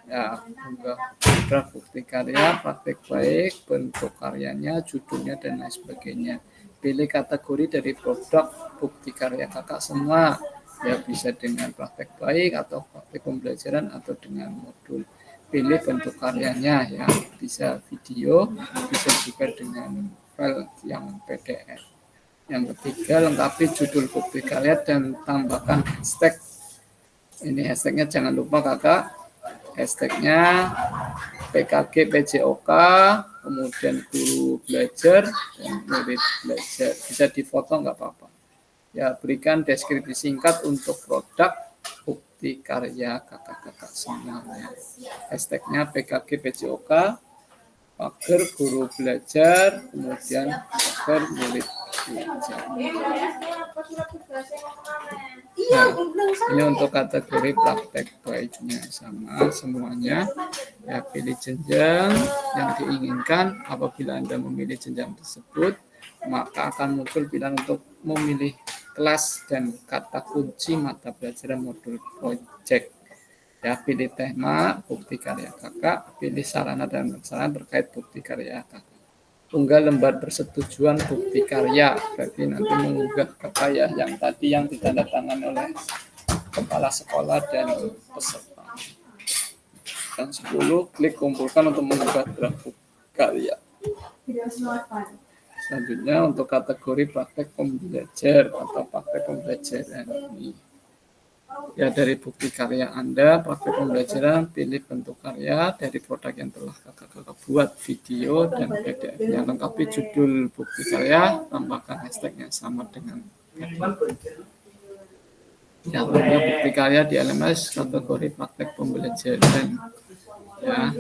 Ya, unggah draft bukti karya praktek baik, bentuk karyanya, judulnya dan lain sebagainya. Pilih kategori dari produk bukti karya kakak semua. Ya, bisa dengan praktek baik atau praktek pembelajaran atau dengan modul. Pilih bentuk karyanya ya, bisa video, bisa juga dengan file yang PDF. Yang ketiga, lengkapi judul bukti karya dan tambahkan hashtag. Ini hashtagnya jangan lupa kakak. Hashtagnya PKG PJOK, kemudian guru belajar dan murid belajar. Bisa difoto nggak apa-apa. Ya, berikan deskripsi singkat untuk produk bukti karya kakak-kakak semuanya. Hashtagnya PKG PJOK, pagar guru belajar, kemudian pagar murid belajar. Nah, ini untuk kategori praktek baiknya sama semuanya. Ya, pilih jenjang yang diinginkan. Apabila Anda memilih jenjang tersebut, maka akan muncul pilihan untuk memilih kelas dan kata kunci mata pelajaran modul project. Ya, pilih tema bukti karya kakak, pilih sarana dan prasarana terkait bukti karya kakak. Unggah lembar persetujuan bukti karya, berarti nanti mengunggah kakak ya yang tadi yang ditandatangani oleh kepala sekolah dan peserta. Dan 10, klik kumpulkan untuk mengunggah draft bukti karya. Selanjutnya untuk kategori praktek pembelajar atau praktek pembelajaran ini. Ya, dari bukti karya Anda, praktek pembelajaran, pilih bentuk karya dari produk yang telah kakak-kakak buat, video dan PDF. Yang lengkapi judul bukti karya, tambahkan hashtag yang sama dengan yang unggah bukti karya di LMS kategori praktek pembelajaran. Ya,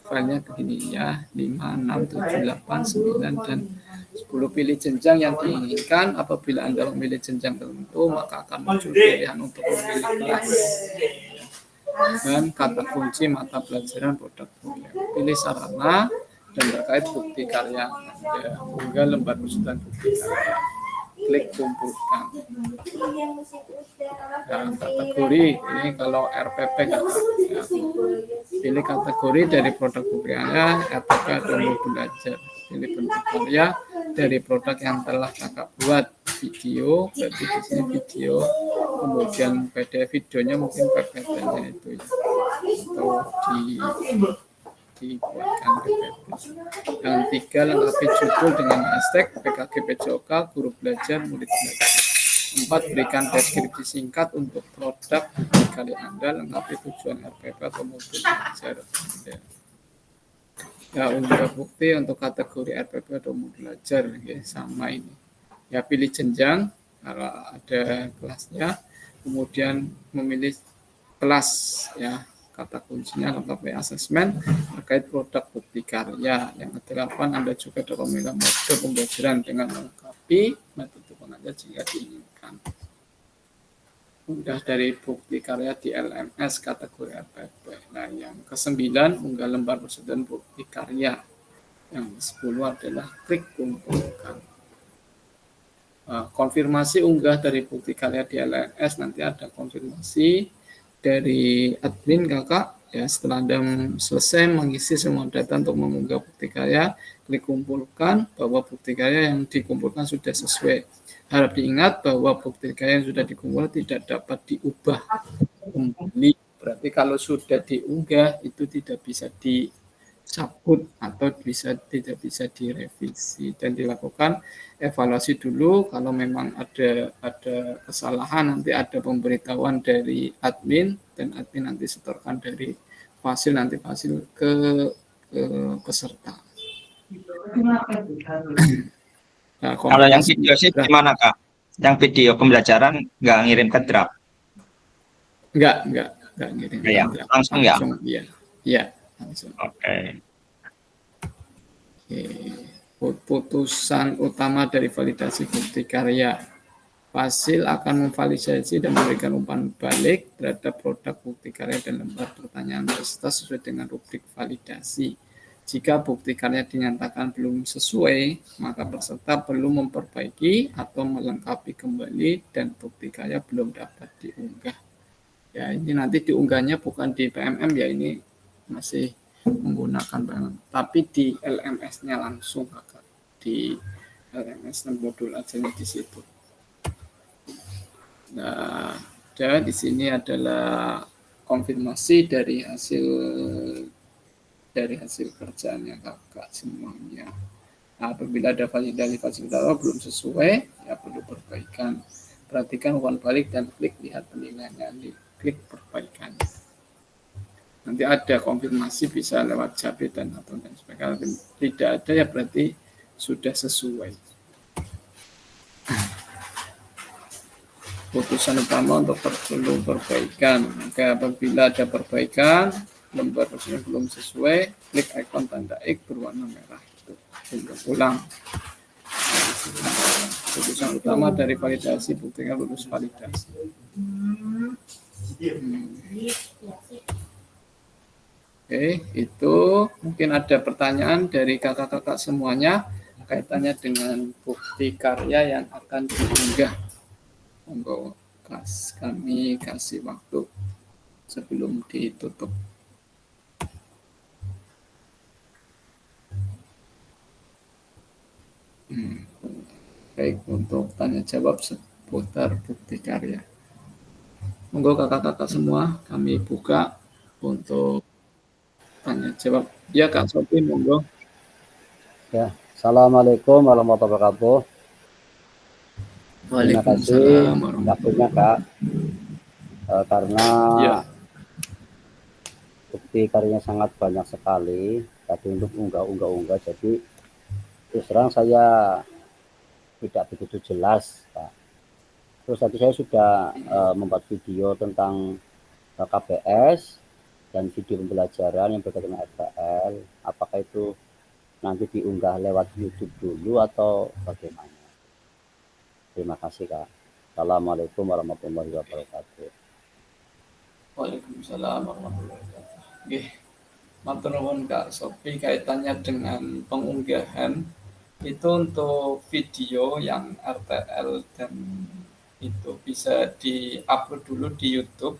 filenya begini ya, 5, 6, 7, 8, 9, dan 10. Pilih jenjang yang diinginkan. Apabila Anda memilih jenjang tertentu, maka akan muncul pilihan untuk memilih kelas dan kata kunci mata pelajaran produk. Pilih sarana, dan terkait bukti karya Anda. Unggah lembar persetujuan bukti karya. Klik kumpulkan. Nah, kategori ini kalau RPP ya. Pilih kategori dari produk bukti karya, RPP atau modul belajar. Pilih bentuk karya dari produk yang telah kakak buat. Video, berarti di sini video, kemudian PDF videonya mungkin PPT-nya itu ya. Atau dibuatkan PPT. Yang 3, lengkapi judul dengan hashtag PKG PJOK, guru belajar, murid belajar. 4, berikan deskripsi singkat untuk produk bukti karya Anda, lengkapi tujuan RPP atau modul belajar Anda. Ya, unggah bukti untuk kategori RPP atau modul belajar, ya, sama ini. Ya, pilih jenjang kalau ada kelasnya, kemudian memilih kelas, ya, kata kuncinya lengkapi asesmen terkait produk bukti karya. Yang ke-8, Anda juga dapat memilih mode pembelajaran dengan melengkapi metode pengajar jika diinginkan. Unggah dari bukti karya di LMS kategori RPP. Nah, yang ke-9, unggah lembar persetujuan bukti karya. Yang 10 adalah klik kumpulkan. Konfirmasi unggah dari bukti karya di LMS, nanti ada konfirmasi dari admin kakak, ya. Setelah Anda selesai mengisi semua data untuk mengunggah bukti karya, klik kumpulkan bahwa bukti karya yang dikumpulkan sudah sesuai. Harap diingat bahwa bukti karya yang sudah dikumpulkan tidak dapat diubah kembali. Berarti kalau sudah diunggah itu tidak bisa dicabut atau tidak bisa direvisi, dan dilakukan evaluasi dulu. Kalau memang ada kesalahan, nanti ada pemberitahuan dari admin, dan admin nanti setorkan dari fasil ke peserta. Nah, Kalau yang video sih gimana Kak? Yang video pembelajaran nggak ngirim ke draft? Nggak ngirim. Ya, langsung ya? Iya, langsung. Oke. Putusan utama dari validasi bukti karya. Fasil akan memvalidasi dan memberikan umpan balik terhadap produk bukti karya dan lembar pertanyaan peserta sesuai dengan rubrik validasi. Jika bukti karya dinyatakan belum sesuai, maka peserta perlu memperbaiki atau melengkapi kembali dan bukti karya belum dapat diunggah. Ya, ini nanti diunggahnya bukan di PMM ya, ini masih menggunakan PMM, tapi di LMS-nya langsung kakak, di LMS modul aja di situ. Nah, dan di sini adalah konfirmasi dari hasil kerjanya kakak semuanya. Nah, apabila ada validasi fasilitator belum sesuai, ya perlu perbaikan. Perhatikan umpan balik dan klik lihat penilaiannya, klik perbaikan. Nanti ada konfirmasi bisa lewat jabatan atau dan sebagainya. Tidak ada ya berarti sudah sesuai. Putusan utama untuk perlu perbaikan. Maka apabila ada perbaikan, lembar persetujuan belum sesuai, klik ikon tanda X berwarna merah itu untuk ulang. Putusan utama dari validasi buktinya lulus validasi. Oke, itu mungkin ada pertanyaan dari kakak-kakak semuanya kaitannya dengan bukti karya yang akan diunggah. Monggo kami kasih waktu sebelum ditutup. Baik, untuk tanya jawab seputar bukti karya. Monggo kakak-kakak semua, kami buka untuk tanya jawab. Ya Kak Sophie, monggo. Ya, assalamualaikum warahmatullahi wabarakatuh. Terima kasih waktunya Kak. Karena ya, bukti karyanya sangat banyak sekali. Tadi untuk unggah, jadi terus terang saya tidak begitu jelas, Pak. Terus tadi saya sudah membuat video tentang KBS dan video pembelajaran yang berkaitan dengan FPL. Apakah itu nanti diunggah lewat YouTube dulu atau bagaimana? Terima kasih Kak. Assalamualaikum warahmatullahi wabarakatuh. Waalaikumsalam warahmatullahi wabarakatuh. matur nuwun Kak Sophie, kaitannya dengan pengunggahan itu untuk video yang RTL dan itu bisa di-upload dulu di YouTube.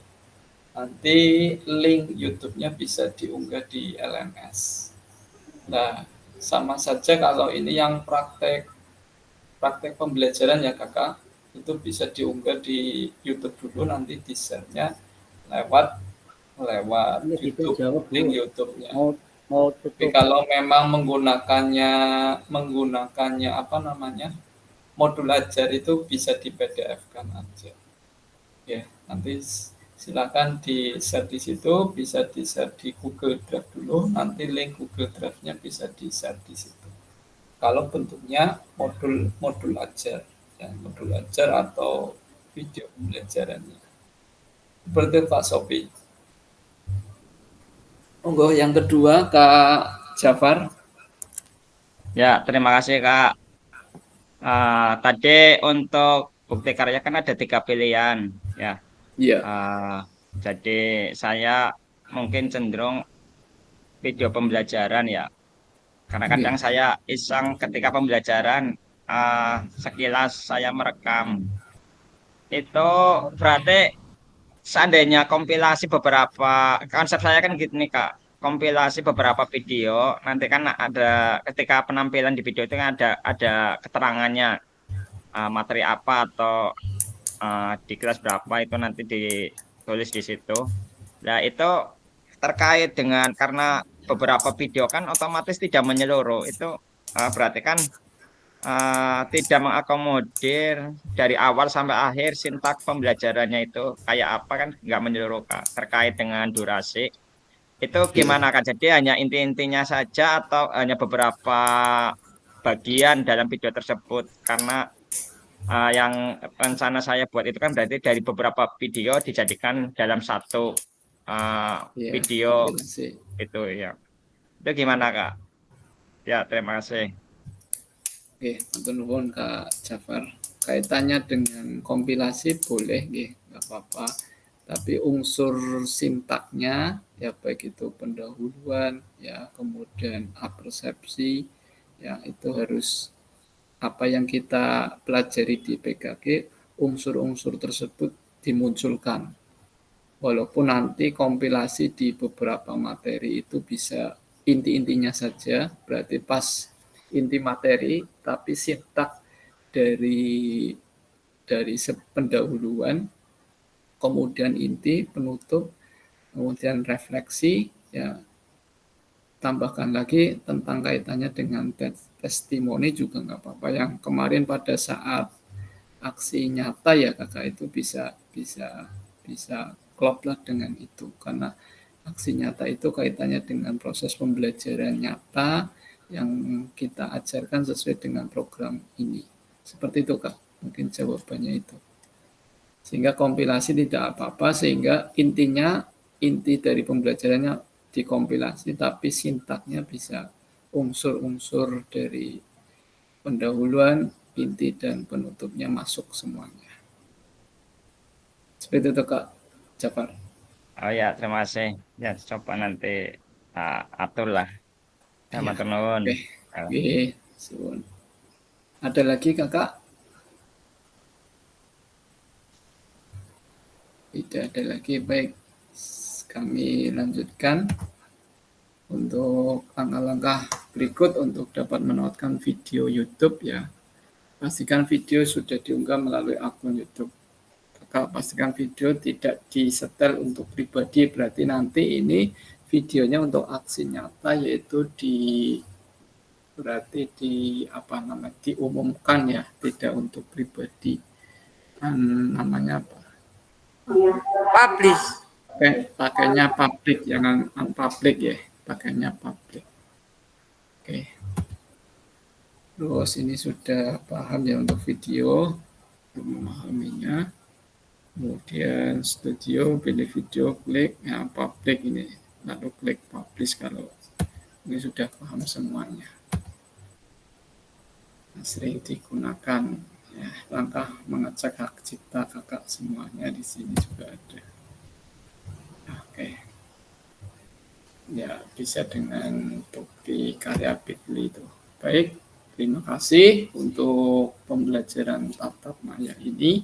Nanti link YouTube-nya bisa diunggah di LMS. Nah, sama saja kalau ini yang praktek pembelajaran ya Kakak, itu bisa diunggah di YouTube dulu, nanti di-share-nya lewat Iya, kita YouTube, jawab link Bu. YouTube-nya. Mau Tapi tutup. kalau memang menggunakannya modul ajar itu bisa di PDF-kan aja. Ya, nanti silakan di-share di situ, bisa di-share di Google Drive dulu, nanti link Google Drive-nya bisa di-share di situ. Kalau bentuknya modul ajar, ya, modul ajar atau video pembelajarannya. Seperti Pak Sophie. Monggo yang kedua Kak Jafar. Ya, terima kasih Kak. Tadi untuk bukti karya kan ada 3 pilihan ya. Iya. Jadi saya mungkin cenderung video pembelajaran ya. Karena kadang saya iseng ketika pembelajaran sekilas saya merekam. Itu berarti seandainya kompilasi beberapa, konsep saya kan gitu nih Kak, kompilasi beberapa video, nanti kan ada ketika penampilan di video itu kan ada keterangannya, materi apa atau di kelas berapa itu nanti ditulis di situ. Nah itu terkait dengan karena beberapa video kan otomatis tidak menyeluruh, itu berarti kan tidak mengakomodir dari awal sampai akhir sintak pembelajarannya itu kayak apa kan nggak menyeluruh Kak. Terkait dengan durasi itu gimana Kak? Jadi hanya inti-intinya saja atau hanya beberapa bagian dalam video tersebut? Karena yang rencana saya buat itu kan berarti dari beberapa video dijadikan dalam satu video itu ya. Itu gimana Kak? Ya, terima kasih. Oke, matur nuwun Kak Jafar. Kaitannya dengan kompilasi boleh nggih, nggak apa-apa. Tapi unsur sintaknya ya baik itu pendahuluan ya kemudian apersepsi ya itu harus apa yang kita pelajari di PKG unsur-unsur tersebut dimunculkan. Walaupun nanti kompilasi di beberapa materi itu bisa inti-intinya saja, berarti pas inti materi, tapi sintak dari pendahuluan, kemudian inti, penutup, kemudian refleksi, ya tambahkan lagi tentang kaitannya dengan testimoni juga nggak apa-apa. Yang kemarin pada saat aksi nyata ya Kakak itu bisa klop lah dengan itu karena aksi nyata itu kaitannya dengan proses pembelajaran nyata yang kita ajarkan sesuai dengan program ini. Seperti itu Kak, mungkin jawabannya itu. Sehingga kompilasi tidak apa-apa, sehingga inti dari pembelajarannya dikompilasi, tapi sintaknya bisa unsur-unsur dari pendahuluan, inti, dan penutupnya masuk semuanya. Seperti itu Kak Jafar. Oh ya, terima kasih. Ya, coba nanti atur lah. Ya, matur nuwun. Oke. Ada lagi Kakak? Tidak ada lagi. Baik, kami lanjutkan untuk langkah-langkah berikut untuk dapat menonton video YouTube ya. Pastikan video sudah diunggah melalui akun YouTube. Kakak pastikan video tidak disetel untuk pribadi, berarti nanti ini videonya untuk aksi nyata yaitu diumumkan ya, tidak untuk pribadi. Namanya apa? Publish. Pakainya public, jangan unpublic ya, pakainya public. Oke. Terus ini sudah paham ya untuk video, memahaminya. Kemudian studio, pilih video, klik yang public ini, lalu klik publish kalau ini sudah paham semuanya. Sering digunakan ya, langkah mengecek hak cipta Kakak semuanya di sini juga ada. Oke. Ya, bisa dengan bukti karya Bitly itu. Baik, terima kasih untuk pembelajaran tatap maya ini.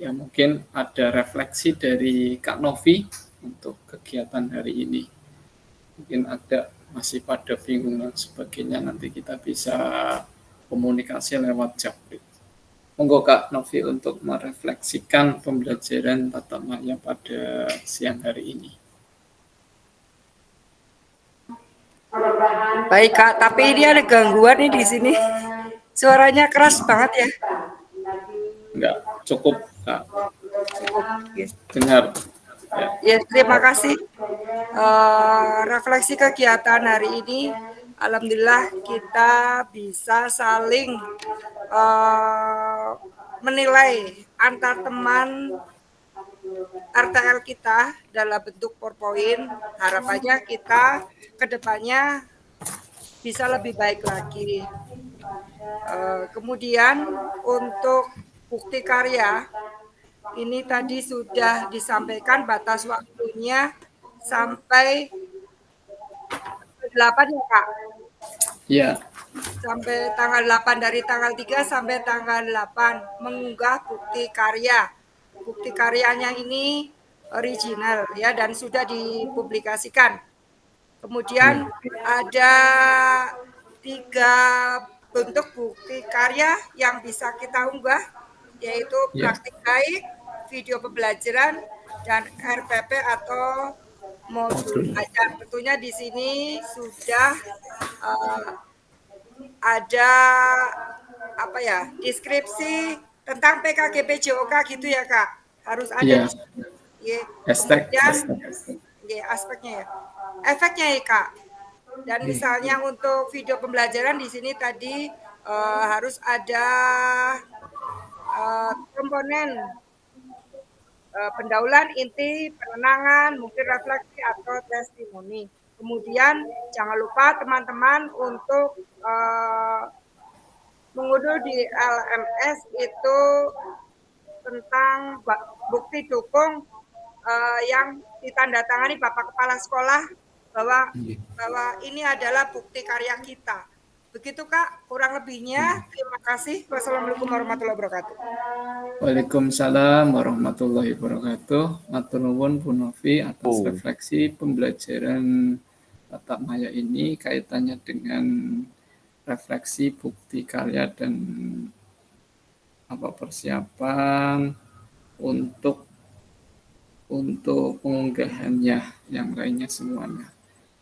Ya, mungkin ada refleksi dari Kak Novi untuk kegiatan hari ini. Mungkin ada masih pada bingung dan sebagainya, nanti kita bisa komunikasi lewat Japri. Monggo Kak Novi untuk merefleksikan pembelajaran tatap maya pada siang hari ini. Baik Kak, tapi ini ada gangguan nih di sini. Suaranya keras banget ya. Enggak, cukup Kak. Cukup. Dengar. Ya, terima kasih. Refleksi kegiatan hari ini, alhamdulillah kita bisa saling menilai antar teman RTL kita dalam bentuk PowerPoint. Harapannya kita kedepannya bisa lebih baik lagi. Kemudian untuk bukti karya, ini tadi sudah disampaikan batas waktunya sampai 8 ya Kak? Iya. Sampai tanggal 8, dari tanggal 3 sampai tanggal 8 mengunggah bukti karya. Bukti karyanya ini original ya dan sudah dipublikasikan. Kemudian ada 3 bentuk bukti karya yang bisa kita unggah, yaitu praktik baik, video pembelajaran, dan RPP atau modul ajar. Tentunya di sini sudah ada apa ya, deskripsi tentang PKGP JOK gitu ya Kak, harus ada di sini. Kemudian aspeknya ya, efeknya ya Kak. Dan misalnya untuk video pembelajaran di sini tadi harus ada komponen pendahuluan, inti, penenangan, mungkin refleksi atau testimoni. Kemudian jangan lupa teman-teman untuk mengunduh di LMS itu tentang bukti dukung yang ditandatangani Bapak Kepala Sekolah bahwa ini adalah bukti karya kita. Begitu Kak, kurang lebihnya. Terima kasih. Wassalamualaikum warahmatullahi wabarakatuh. Waalaikumsalam warahmatullahi wabarakatuh. Matur nuwun Bu Novi atas refleksi pembelajaran tatap maya ini kaitannya dengan refleksi bukti karya dan persiapan untuk pengunggahannya yang lainnya semuanya.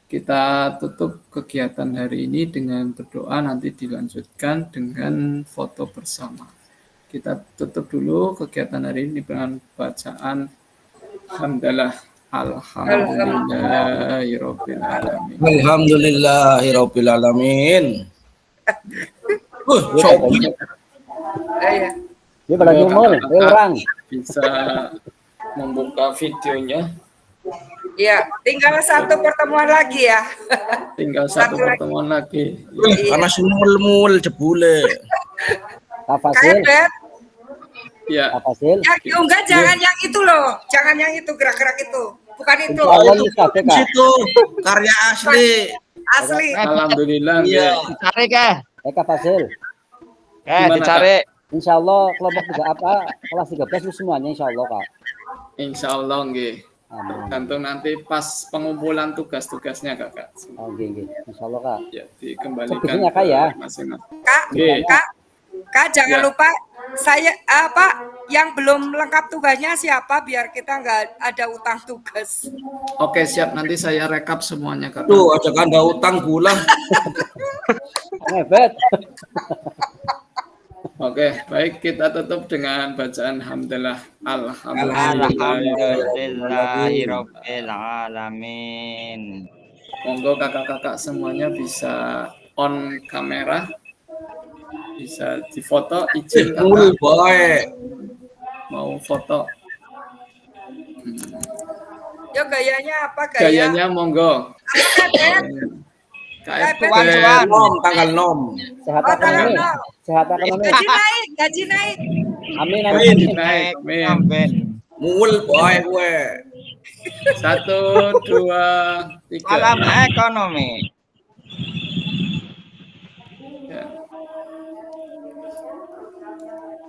Kita tutup kegiatan hari ini dengan berdoa, nanti dilanjutkan dengan foto bersama. Kita tutup dulu kegiatan hari ini dengan bacaan Hamdalah. Alhamdulillahirabbil alamin. Alhamdulillahirabbil alamin. Dia pada nyumul, orang bisa membuka videonya. Ya, tinggal satu pertemuan lagi ya. Tinggal satu pertemuan lagi. Karena sumul-mul jebule. Kak Fasil. Ya. Kak Fasil. Ya, enggak, jangan yang itu loh. Jangan yang itu, gerak-gerak itu. Bukan itu. Di situ karya asli. Asli. Alhamdulillah. Iya. Dicari ke? Kak Fasil. Dicari. Insya Allah kelompok 3 kelas 13 semuanya insya Allah Kak. Insya Allah nggih. Tergantung nanti pas pengumpulan tugas-tugasnya Kakak. Oh nggih. Insya Allah Kak. Ya, dikembalikan Sebetulnya Kak ya. Masing-masing. Kak jangan lupa saya yang belum lengkap tugasnya siapa biar kita nggak ada utang tugas. Oke, siap, nanti saya rekap semuanya Kak. Tuh, aja kan ada utang gula. Hebat. Oke, baik, kita tutup dengan bacaan hamdalah. Alhamdulillahirabbil alamin. Monggo kakak-kakak semuanya bisa on kamera. Bisa difoto, izin Kakak. Boy. Mau foto. Yo gayanya apa gaya? Gayanya monggo. Tanggal 6. Sehat ekonomi. Sehat ekonomi. Gaji naik. Amin. Amin. Mul boy gue. 1, 2 Salam ekonomi. Ya.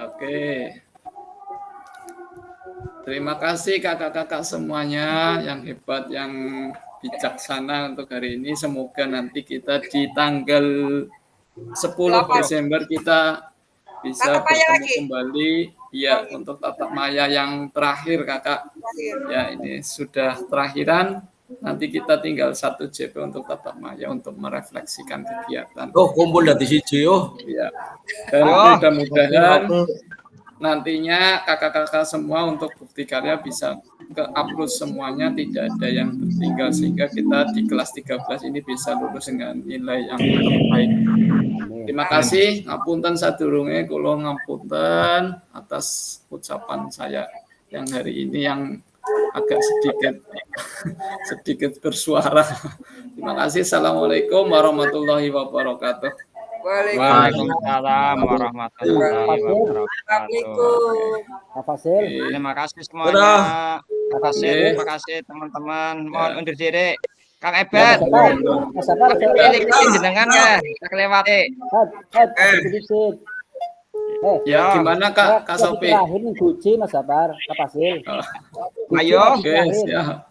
Oke. Terima kasih kakak-kakak semuanya yang hebat, yang bijaksana untuk hari ini. Semoga nanti kita di tanggal 10 Desember kita bisa bertemu kembali. Ya, untuk tatap maya yang terakhir kakak. Ya, ini sudah terakhiran. Nanti kita tinggal 1 JP untuk tatap maya untuk merefleksikan kegiatan. Oh, kumpul dari siji Ya. Dan mudah-mudahan nantinya kakak-kakak semua untuk bukti karya bisa ke-upload semuanya, tidak ada yang tertinggal sehingga kita di kelas 13 ini bisa lulus dengan nilai yang terbaik. Terima kasih. Ngapunten sadurunge kula ngapunten atas ucapan saya yang hari ini yang agak sedikit bersuara. Terima kasih. Assalamualaikum warahmatullahi wabarakatuh. Waalaikumsalam warahmatullahi wabarakatuh. Pak Fasil. Terima kasih semuanya. Pak Fasil, terima kasih teman-teman. Mohon undur diri. Kang Ebet. Pilih jenengan ya, tak lewati. Ya, gimana Kak Sofi? Terakhir Guci Mas Sabar, Pak Fasil. Ayo. Oke, siap.